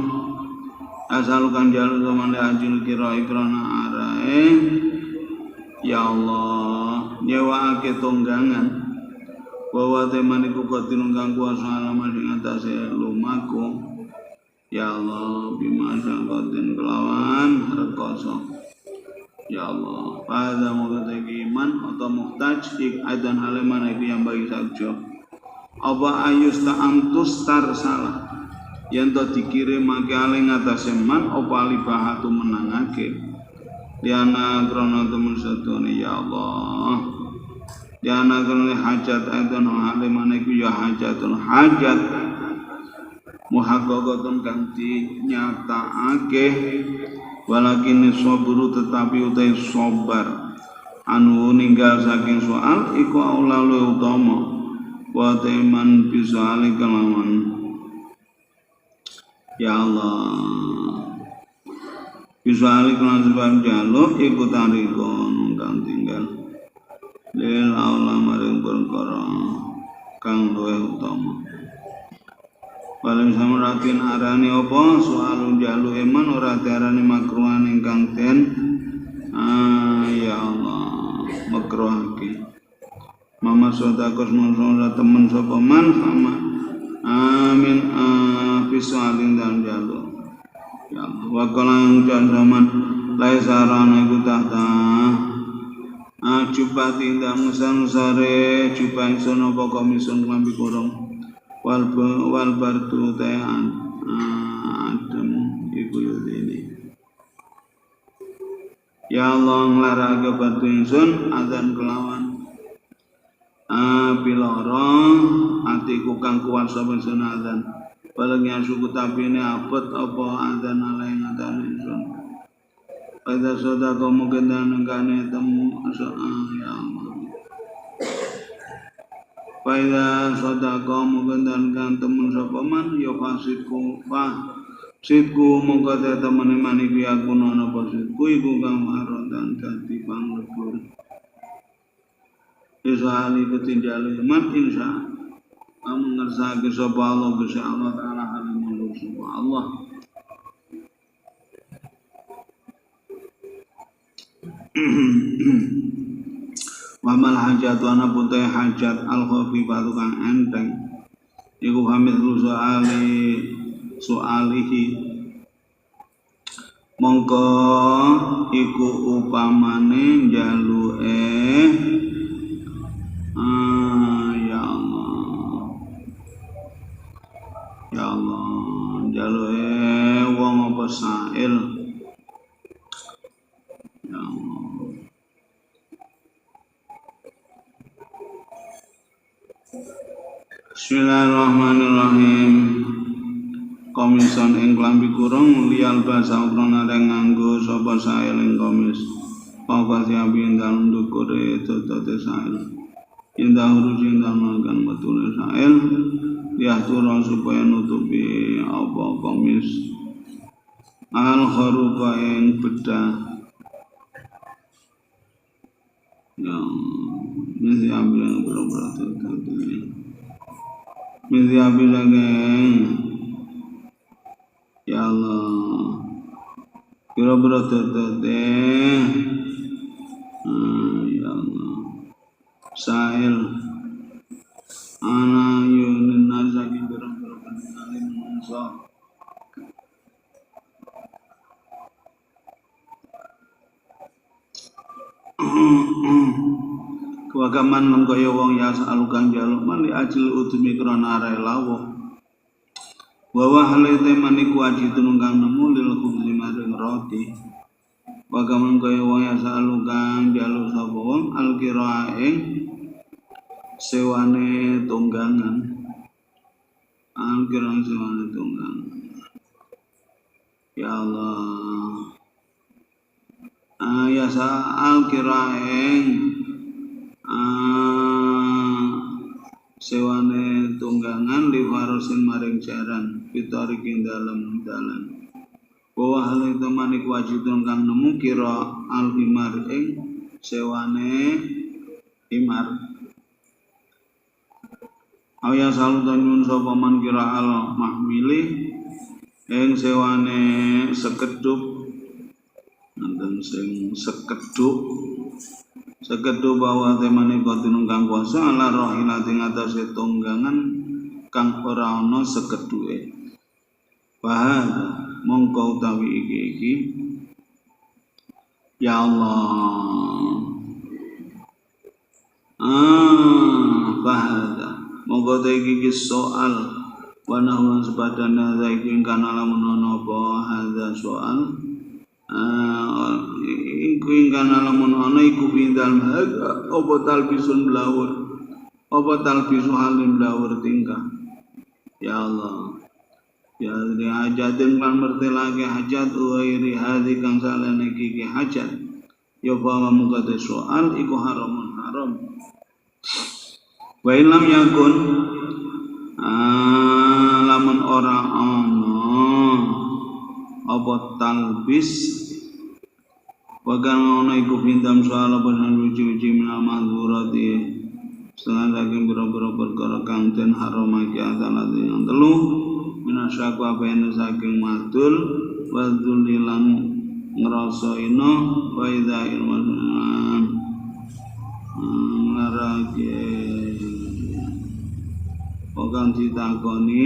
S1: asal kang jalu zaman ajul kira ikrana arae ya Allah nyewaake tonggangan bahwa teman iku kotinung kang kuasa alaman ing atase lumaku ya Allah bima sangkotin kelawan rekoso ya Allah pada mengatakan iman atau muhtaj adan haleman itu yang bagi saja apa ayus ta'amtus tar salah yang to dikirim make ale ngatasé man apa libahatu menangake diana krono temen setune ya Allah diana krono hajat adan haleman iku ya hajatun hajat muhaqqaqatun kang dinyatakake walakin sabru tetapi utai sabar anu ninggal saking soal iku aulalu utama wa teman bisa kelawan ya Allah bisa kelawan sebab jaluk iku tarikon kang tinggal lil aula maring perkara kang luwih utama paling samaratin arani apa soalun jalu eman ora diarani makruhan ingkang ten ya Allah makruhake mama sodakos monsora temen sapa man sama amin fisalin dan jalu ya Allah wa kalang zaman lai sarana iku tahta Jupati indang sangsare jupang sono pokok misun klambi kurung wal bartu tean adem iku yudini ya Allah nglarake batu ingsun adzan kelawan piloro atiku kang kuat sapa sun adzan balengnya suku tapine abot apa adzan ala ing adzan ingsun pada soda kamu kendan kane temu ya Allah. Pada soda kamu kendan kan temu sapa man ya fasidku sidku mongko te temene maniki aku nono fasidku iku kang marodan dadi panglebur. Isa ali ketinjali man insya kamu ngersake sapa Allah Gusti Allah taala halimul sapa Allah. Wamal hajat wana putai hajat al-khafifatu kang enteng iku hamidlu soalihi mongko iku upamane jaluke ya Allah jaluke wong apa sail ya Allah. Bismillahirrahmanirrahim. Komisan ing klambi kurung liyal basa ukrana reng nganggo sapa sail ing komis. Apa siapi dalem dukure totote sail. Indah huruf indah makan metune sail. Diatur supaya nutupi apa komis. Al kharuba ing bedah. Ya, mesti ambil yang berat-berat tadi. Mesti ambil lagi. Ya Allah, berat-berat tadi. Ya Allah, Sa'il, ana yunin nazaki berat-berat alim mansa. Wagaman lan kaya wong ya salukan jaluk mali ajil udumi krana arae lawuh wa halite maniku aji tunungkang nemu lil khubzi maring roti wagaman kaya wong ya salukan jaluk sapa wong alqirae sewane tunggangan alqirae sewane tunggangan ya Allah ya sa'al kiraeng sewane tunggangan li farosin maring jaran pitarikin dalem dalan bahwa hal itu manik wajibun kang nemu kira al himar ing sewane himar awya salutan nyun sapa man kira al mahmili ing sewane sekedup nanten sing sekeduk bahwa temane kotinung kang kuasa ala rohilati ngatasi tunggangan kang ora ana sekeduke bahada mongko utawi iki ya Allah bahada mongko iki soal wanahwan sepadana zaiki kana lamun ana apa hadza soal iku ingkana lamun ana iku bindal apa talbisun blawur apa talbisu halim blawur tingkah ya Allah ya dari hajatin kang mertelake hajat uwairi hadhi kang salane iki hajat ya bahwa mukate soal iku haramun haram wa ilam yakun lamun ora ana apa talbis wagan ana iku pindam soal benar uji-uji minal madhurati setengah saking biro-biro perkara kang den haramake antara yang telu minasyaku apa yang saking madul wadzulilan ngerasa ino wa idha ilman ngarake wagang ditakoni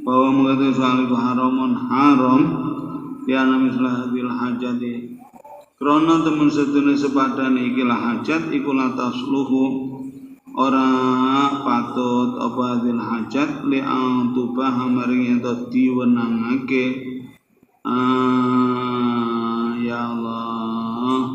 S1: bahwa mengatakan soal itu haramun haram tiana mislah bil hajati Krana temen sedune sepadane ikilah hajat iku latasluhu ora patut apa hadil hajat li antubah maring ento diwenangake ya Allah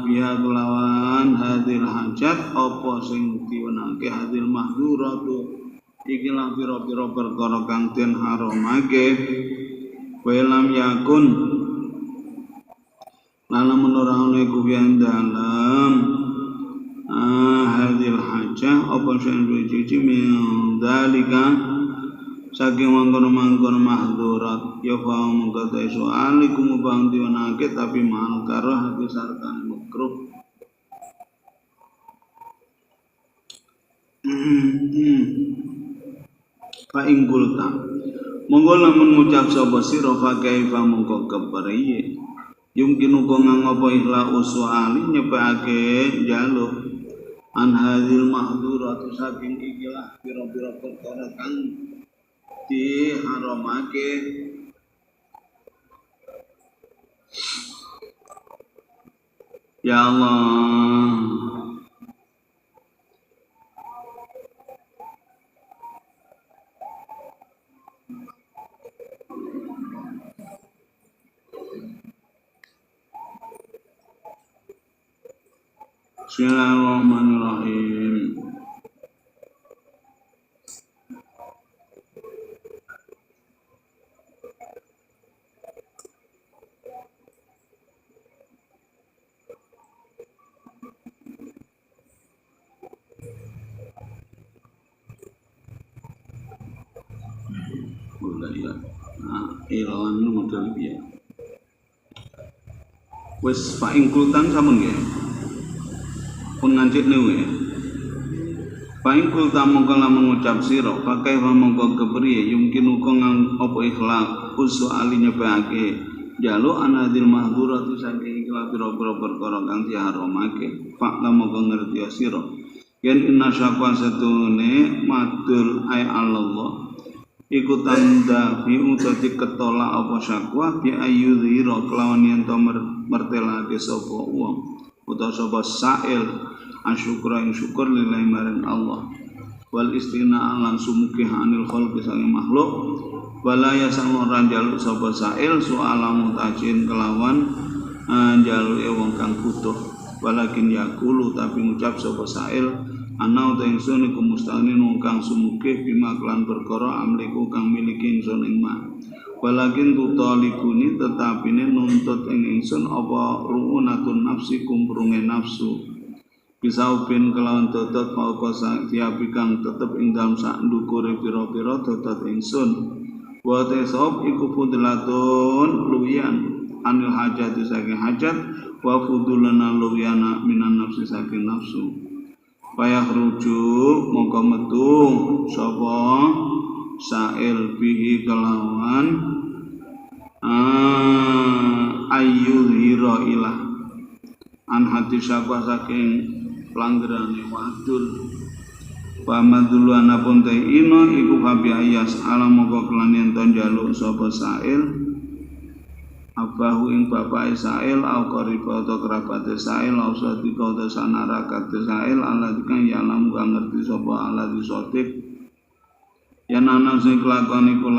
S1: biha kelawan hadil hajat apa sing diwenangake hadil mahduratu ikilah pira-pira perkara kang den haramake welam yakun lamun ora ana iku dalam hadil hajah apa sing suci min dalika saking mangkono-mangkono mahdurat ya fa mongko ta soal iku mubang diwanake tapi mahal karo hati sartane makruh fa ingkulta monggo lamun ngucap sapa sira fa kaifa mongko kepriye yumkinu kok ngapa ihla uswali nyepake jaluk an hadil mahdurat saking ikilah pira-pira perkara kang diharamake ya Allah Bismillahirrahmanirrahim. Ilan model piye? Wis Pak Ingkultan sampun nggih. Pun ngancikne wae. Pak Ingkultan mongko lamun ngucap sira, pakai mongko kepriye yumkin uga apa ikhlaq usul ali nyepake jaluk anadil mahdurat saking ikhlas pira-pira perkara kang diharamake. Pak mongko ngerti sira. Yen inna syaqwa satune madul ay Allah. Iku tanda fi utati ketolak apa syakwa bi ayyudhira kelawan yen to mertelake sapa wong utawa sapa sa'il asyukra ing syukur lillahi maring Allah wal istina lan sumuki anil khalqi sange makhluk wala yasang ora njaluk sapa sa'il soala mutajin kelawan njaluke wong kang butuh walakin yakulu tapi ngucap sapa sa'il ana uta ingsun iku mustaqnin wong kang sumukih bima kelan perkara amliku kang miliki ingsun ing ma walakin tutalibuni tetapine nuntut ing ingsun apa ruunatun nafsi kumprunge nafsu bisa upin kelawan totot apa sakiapi kang tetep ing dalem sak ndukure pira-pira totot ingsun wa tasawuf iku fudlatun luwian anil hajat saking hajat wa fudulana luwiana minan nafsi saking nafsu payah rujuk mongko metu sapa sa'il bihi kelawan ayyudhira ilah an hati syakwa saking pelanggerane wadul pamadulu anapun te ino iku fabi ayas alam mongko kelan yen to njaluk sapa sa'il abahu ing bapak Israel au qariba atau kerabat Israel au sadika atau sanarakat Israel aladikang yalam kang ngerti sapa aladi sotik yen ana sing kelakon iku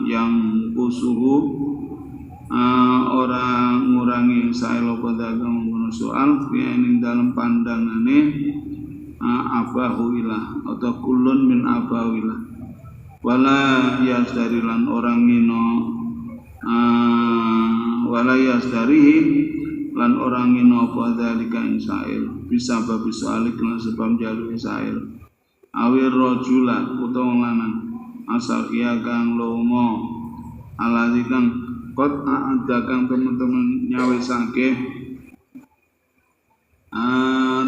S1: yang kusuhu ora ngurangi Israel apa dagang ngono soal yen dalam pandangane abahu ilah atau kulun min abawilah wala yasdarilan orang ngino walayas darihi lan orang ngino apa dalika insail bisa bab soalik lan sebab jalu insail awir rajula utawa lanang asal iya kang lomo aladi kang kot ada kang teman-teman nyawisake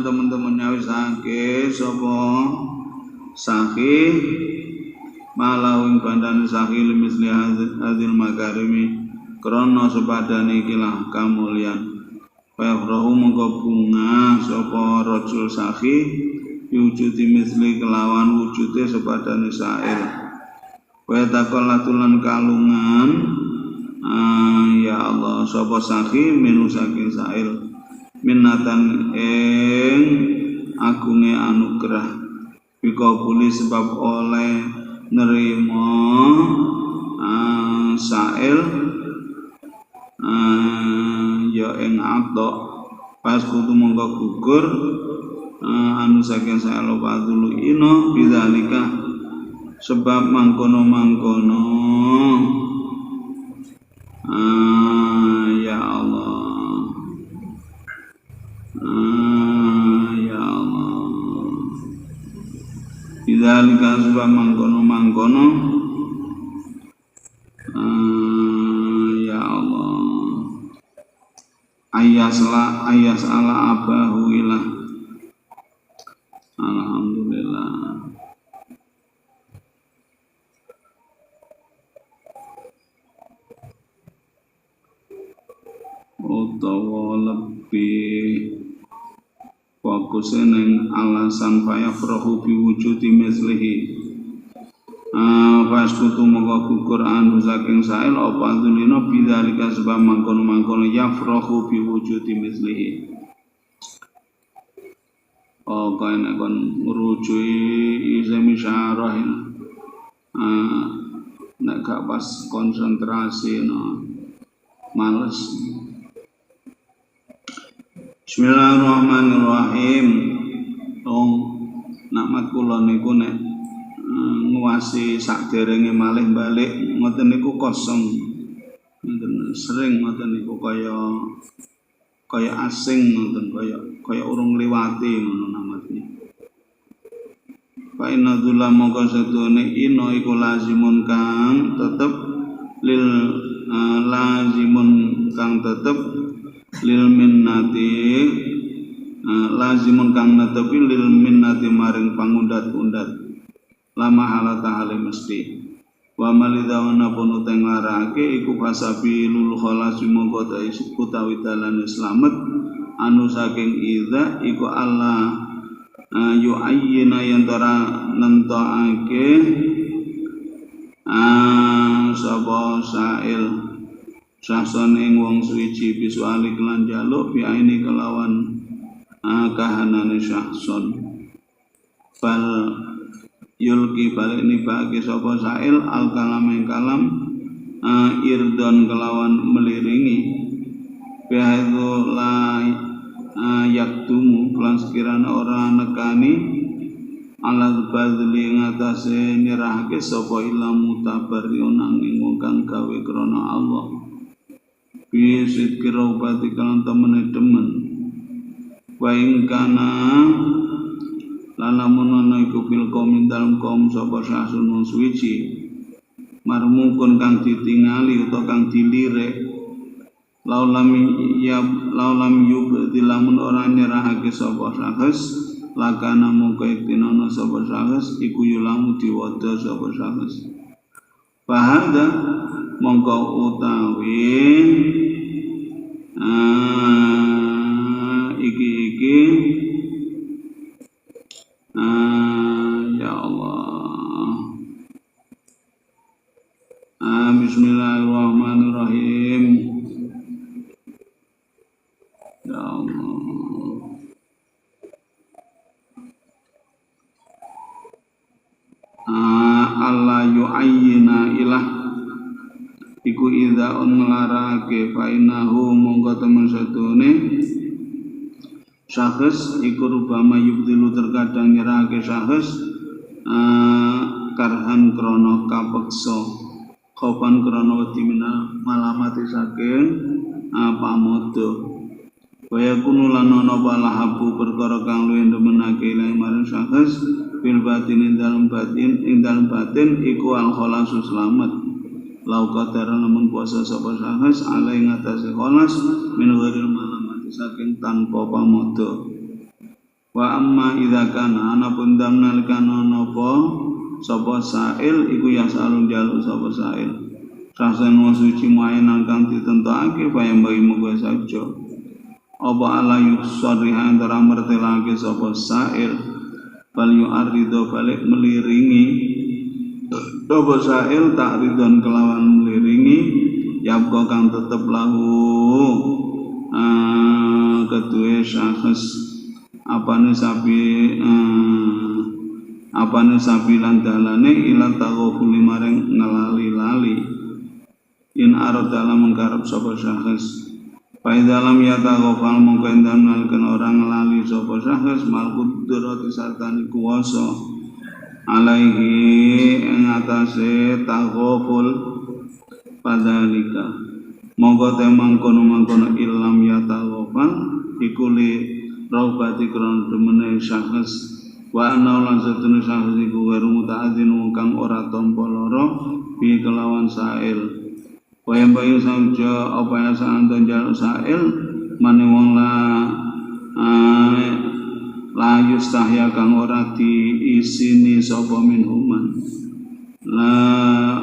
S1: teman-teman nyawisake sapa sahih malawing bandane sahih misli hadil makarimi krana sepadane ikilah kamulyan fayafrahu mongko bunga sapa rajul sahih wujudi misli kelawan wujude sepadane sa'il wa taqallatulan kalungan ya Allah sapa sakhi minu saking sail minnatan ing agunge anugerah bikabuli sebab oleh nerima sail ya ing atok pas kudu mongko gugur anu saking sail padulu ino bidzalika sebab mangkono-mangkono ya Allah ya Allah bidzalika sebab mangkono-mangkono ya Allah ayas ala abahu ilah alhamdulillah. Utawa lebih fokusnya neng alasan fayafrahu biwujudi mislihi faskutu maka gugur anu saking sail apa dzulina bidzalika sebab mangkono-mangkono yafrahu biwujudi mislihi kaya nek kon ngrujui isemi syarah nek gak pas konsentrasi no males. Bismillahirrahmanirrahim. Nikmat kula niku nek nguwasi sakderenge malih balik ngoten niku kosong. Ngoten sering ngoten niku kaya asing ngoten kaya urung liwati ngono namatnya. Fa inna dzula mongko sedune ino iku lazimun kang tetep lil minnati lazimun kang netepi lil minnati maring pangundat-undat lama halata hale mesti wa malidawana pun uteng larake iku pasabi lul khalas mongko ta utawi dalane slamet anu saking idza iku Allah yu'ayyina yantara nentokake sapa sail sasane wong suci bisuali kelan jaluk biaini kelawan kahanane syahson bal yulki balik nibake sapa sail al kalam ing kalam irdon kelawan meliringi bihaitsu la yaktumu kelan sekiranya ora nekani alal badli ngatasé nyerahake sapa ilmu tabarriun ing wong kang gawe krana Allah bisit kirobati kalan temene demen wa ing kana lalamun ana iku fil qaum dalem kaum sapa sasun suci marmukun kang ditingali utawa kang dilirik laulam yubdilamun ora nyerahake sapa sahes lakana mungko iktinono sapa sahes iku yulamu diwada sapa sahes bahada mongko utawi iki ya Allah bismillahirrahmanirrahim ya Allah Allah yu'ayyina ilah iku idza nglarake fa innahu monggo temen sedune syahs iku rubama yubdilu terkadang nyerahake syahs karhan krana kapeksa khofan krana wedi malamati saking pamodo kaya kunu lan ana balahabu perkara kang luwih ndemenake ilahi maring syahs bil batin ing dalem batin iku al khalasu slamet lau qadara lamun puasa sapa syahs alai ngatasi khalas min ghairil malamati saking tanpa pamodo wa amma idza kana anapun damnal kana napa sapa sail iku yasalun jaluk sapa sail sasen wong suci mainan kang ditentokake bayang bagi muga saja apa ala yusriha antara mertelake sapa sail bal yu'aridu balik meliringi sapa sail takridon kelawan meliringi yabqa kang tetep lahu kedue syakhs apane sapi lan dalane ila taghfuli maring ngelali-lali in arada lam mengkarep sapa syakhs fa dalam ya taghfal mongko endan nalken orang ngelali sapa syakhs mal qudrati sartani kuwasa alaihi ing atase taghful padalika mongko temang kono-mangkono ilam ya taghfal iku li raubati kron demene syakhs wa ana lan satune syakhs iku weru mutaadzin wong kang ora tampa lara bi kelawan sa'il Wayang bayu sauja apa yang seantan jaluk sa'il mane wong la yustahya kang ora diisini sapa minhuman la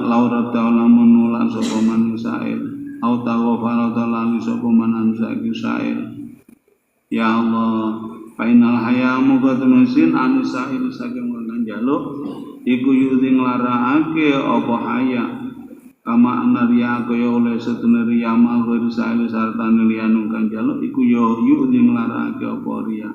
S1: laura ta'ala menolak sapa man sa'il au taghfala ta'ala sapa man sa'il ya Allah fainal haya muga temesin anu sa'il saking wong jaluk iku yuding nglarakake apa haya kama anaria kaya oleh setune riya mal sa'il sarta liyane kang jaluk iku yo yuding nglarakake apa riya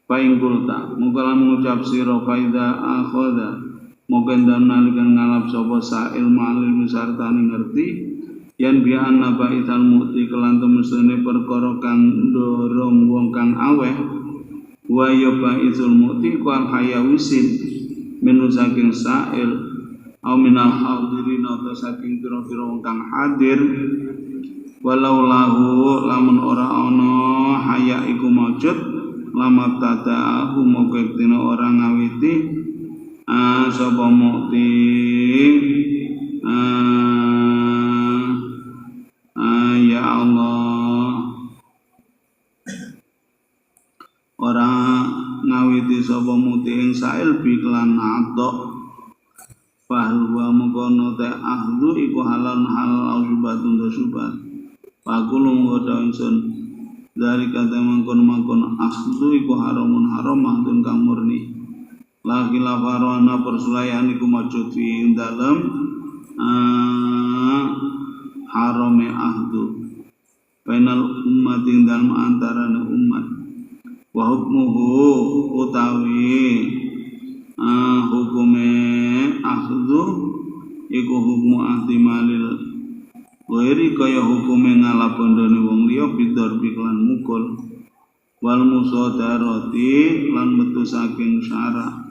S1: paingkulta muga mengucap sira faida akhadha moga nalikan ngalap sapa sa'il malim sarta ngerti yen bi'an nabaital mu'ti kelan temesane perkara kang ndorong wong kang aweh wa ya baitul mu'ti kual hayawisin minu saking sa'il au minal hadirin atau saking pira-pira wong kang hadir walau lahu lamun ora ana haya iku maujud lama tada'ahu moga dina ora ngawiti sapa mukti ya Allah ora ngawiti sapa mukti ing sa'il bi kelan adok bahwa mengkono te ahdu iku halal halal ausubatun dosubat pakulu ngoda insun dari kata mengkono ahdu iku haramun haram mahdun kang murni lagi lafarwana persulayan iku majud fi dalam harame ahdu bainal ummatin dalam antarane umat wa hukmuhu utawi hukume ahdu iku hukmu ahtimalil wairi kaya hukume ngalapondone wong liya bidor biklan mukul wal musadarati lan metu saking syara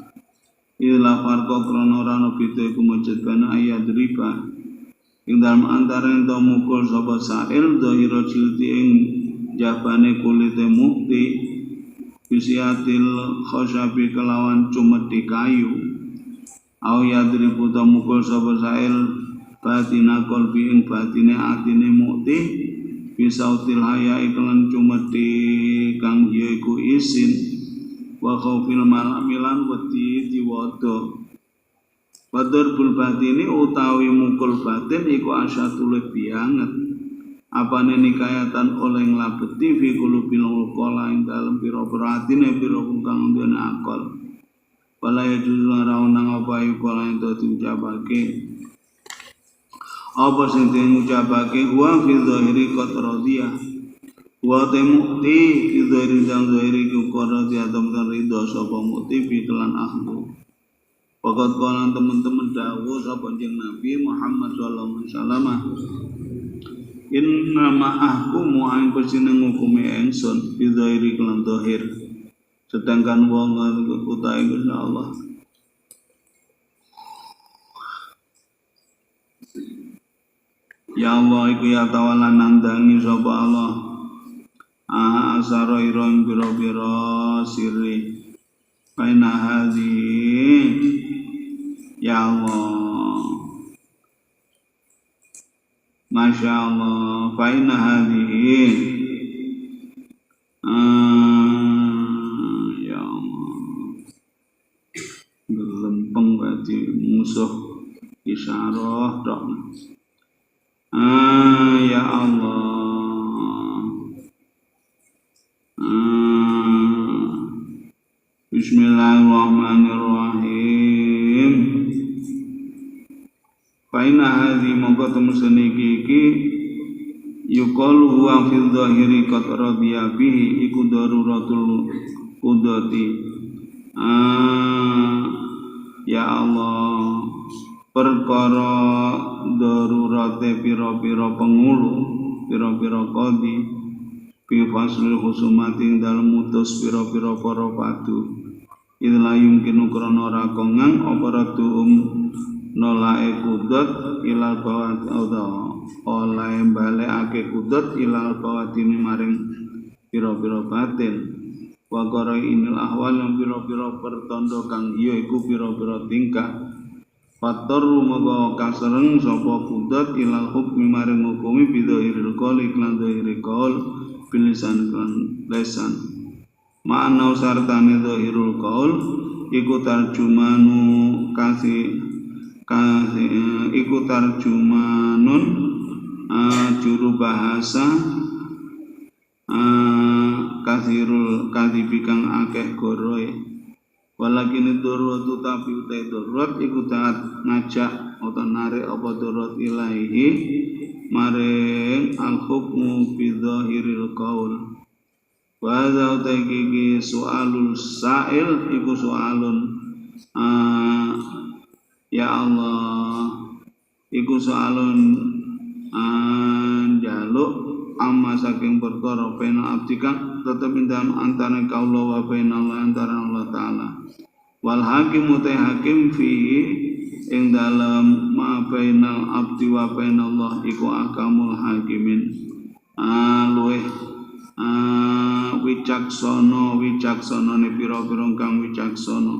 S1: ila farqa krana ora ana beda iku majud kana ayat riba ing dalem antaraning to mukul sapa sa'il dhahira jildi ing jabane kulite mukti bisiatil khosyabi kelawan cumeti kayu au yadribu tamukul sapa sa'il batina qalbi ing batine atine mukti bisautil haya iklan cumeti kang yaiku isin wa khaufil malamilan wedi diwada Badur bul batini utawi mukul batin iku asyatul bianget apane nikayatan oleh nglabeti fi qulubil uqala ing dalem pira-pira atine pira kang duwe akal wala yajuz rauna apa iku lan diucapake apa sing diucapake wa fi zahiri qad radiyah wa temukti fi zahiri dan zahiri ku radiyah temen ridho sapa mukti fi kelan ahdu Wakat kawan teman-teman dawuh sapa jeneng Nabi Muhammad sallallahu alaihi wasallam inna ma'ahku mu'ain persineng hukumi engson bidhairi kelam dohir sedangkan wong utai Gusti Allah ya Allah iku ya tawala nandangi sapa Allah asara iron biro-biro sirri kaina hadhi ya Allah Masya Allah faina hadhi ya Allah gelempeng berarti musuh isyarah dok ya Allah Bismillahirrahmanirrahim Faina hadhi mongko temusene iki yuqalu huwa fil dhahiri qad radiya bihi iku daruratul qudati. Ya Allah, perkara darurate pira-pira pengulu, pira-pira qadi fi faslil husumati dalem mutus pira-pira para padu. Ila yumkinu krana ora kongang apa nolae kudat ilal bawat oleh balekake kudat ilal bawatini maring pira-pira batin wa qara inil ahwal yang pira-pira pertanda kang iya iku pira-pira tingkah fator rumaga kasereng sapa kudat ilal hukmi maring hukumi bidhahiril qaul iklan dhahiril qaul bilisan kan lesan ma'ana sartane dhahirul qaul iku tarjumanu iku tarjumanun juru bahasa kasirul kadibikang akeh goroe walakin darurat tapi utai darurat iku taat ngajak atau narik apa darurat ilaihi maring al hukmu bi dhahiril qaul wa hadza utai iki soalul sa'il iku soalun ya Allah iku soalun jaluk amma saking perkara pena abdi kang tetep dalam antara kaula wa baina Allah antara Allah taala wal hakim utai hakim fihi ing dalam ma bainal abdi wa baina Allah iku akamul hakimin luweh wicaksana ne pira-pira kang wicaksana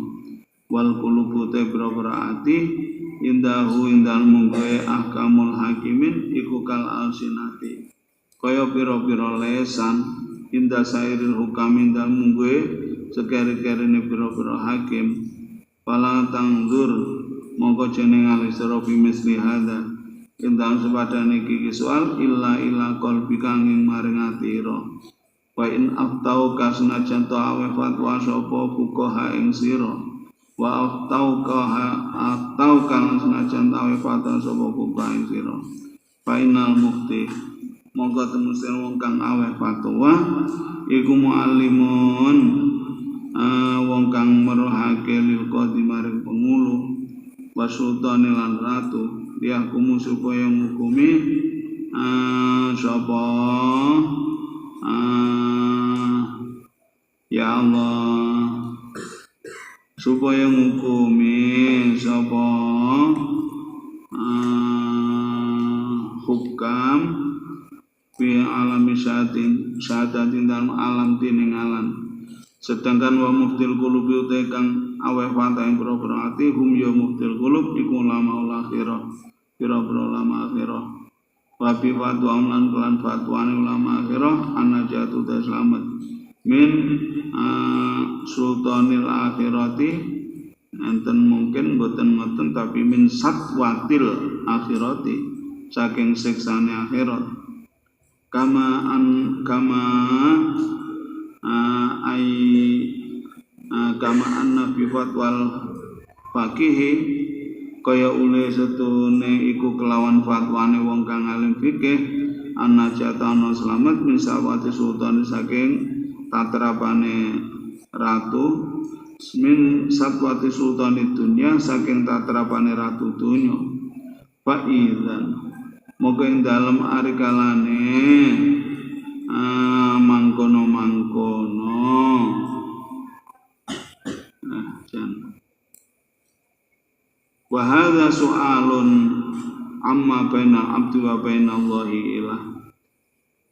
S1: wal qulubu te pira-pira ati indahu indal mungke ahkamul hakimin iku kal alsinati kaya pira-pira lesan inda sairil hukam indal mungke sekere-kerene pira-pira hakim pala tangdur mongko jeneng alisra bi misli hada indal sepadane iki soal illa qalbi kang maring atira wa in aftau kasnajan to awe fatwa sapa fuqaha ing sira wa aftau kan senajan awe fatwa sapa fuqaha ing sira final mufti monggo temusen wong kang aweh fatwa iku muallimun wong kang merohake lil qadi maring pengulu wa sultane lan ratu diakumu supaya ngukumi sapa ya Allah supaya ngukumi sapa hukam fi alami syahadatin dalam alam tiningalan sedangkan wa muftil qulubi utai kang aweh fatah yang pira-pira ati hum ya muftil qulub iku ulama akhirah pira-pira ulama akhirah wa bi fatwa lan kelan fatwane ulama akhirah anajatu ta selamat min sultanil akhirati enten mungkin boten ngoten tapi min satwatil akhirati saking siksane akhirat kama anna bi fatwal faqihi kaya ule setune iku kelawan fatwane wong kang alim fikih anajatana selamat min sawati sultan saking tatrapane ratu min satwati sultani dunya saking tatrapane ratu dunya fa idzan moga ing dalem ari kalane mangkono wa hadza su'alun amma bainal abdi wa bainallahi ilah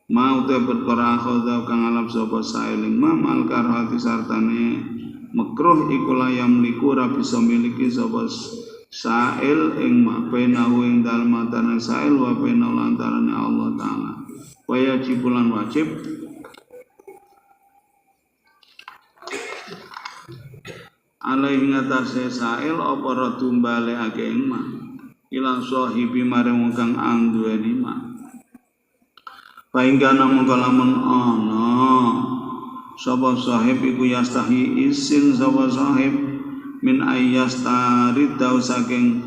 S1: mau te perkara khodha kang alap sapa saeling mamal karhati sartane makruh iku layam liku ra bisa miliki sapa sail ing mabenahu ing dalem antarané sail wa bainal antarané Allah taala wa yajibulan wajib alaihi ngatasi sail apa ratu balekake ing ma ilang sahibi maring wong kang anduweni ma painggana mongko lamun ana sapa sahib iku yastahi isin sapa sahib min ayyastari daw saking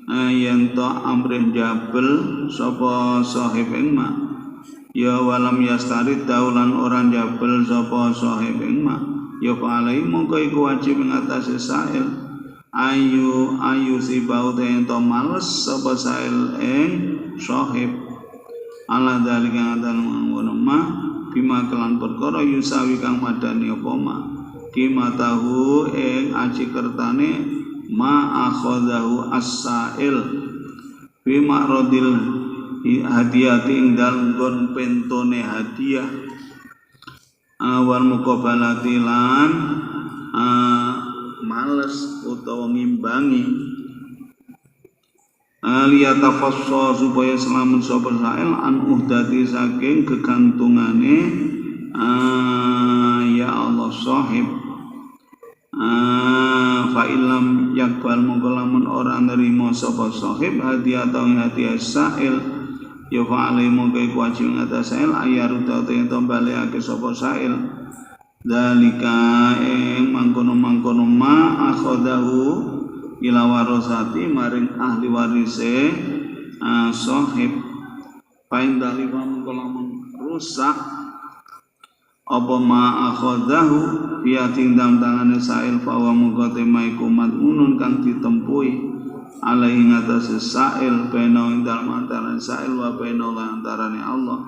S1: yen to amrih jabel sapa sahib ing ma ya walam yastarid daulan orang jabel sapa sahib ing ma ya falai mongko iku wajib ngatasi sa'il ayu si bau yen to males sapa sa'il ing sahib ala dalika ngadan ngono ma bima kelan perkara yusawi kang madani apa ma kima tahu ing aji kertane ma akhadahu as-sa'il fi ma'radil hadiyati ing dalem gon pentone hadiah awal muqabalati lan males utawa ngimbangi liyatafassa supaya selamat sapa sa'il an uhdati saking kegantungane ya Allah sahib fa illam yakbal mongko lamun ora nerima sapa sahib hadiah atau hadiah sa'il ya fa'alai mongko iku wajib ngatas sa'il ayaruta to balekake sapa sa'il dalika ing mangkono-mangkono ma akhadahu ila warasati maring ahli warise sahib pain dalifa mongko lamun rusak apa ma akhadahu biatin dam tangane sa'il fa wa mongko temaiku madmunun kang ditempuhi alaihi ngatas sa'il bena ing dalem antarané sa'il wa bena lan antarané Allah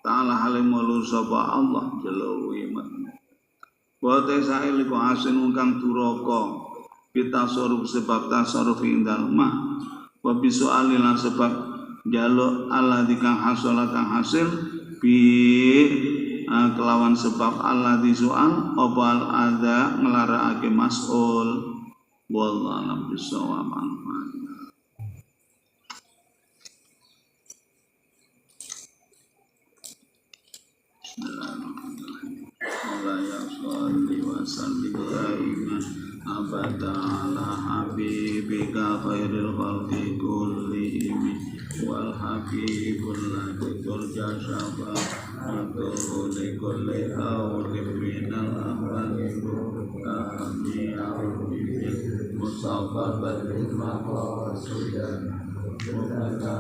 S1: ta'ala halimul sapa Allah jelo iman wa ta sa'il iku asin kang duraka kita soruf sebab tasarruf indal ma wa bisu'ali lan sebab jaluk Allah dikang hasola kang hasil bi kelawan sebab Allah disu'al opal ada ngelarakake mas'ul wallahu a'lam bissawab. Bismillahirrahmanirrahim. Sholli wa sallim daiman abada ala habibika khairil khalqi kullihim wal habibul ladzi turja syafa'atuhu li kulli hawlin minal amali kami bil mustafa badrul maqasudan wa kana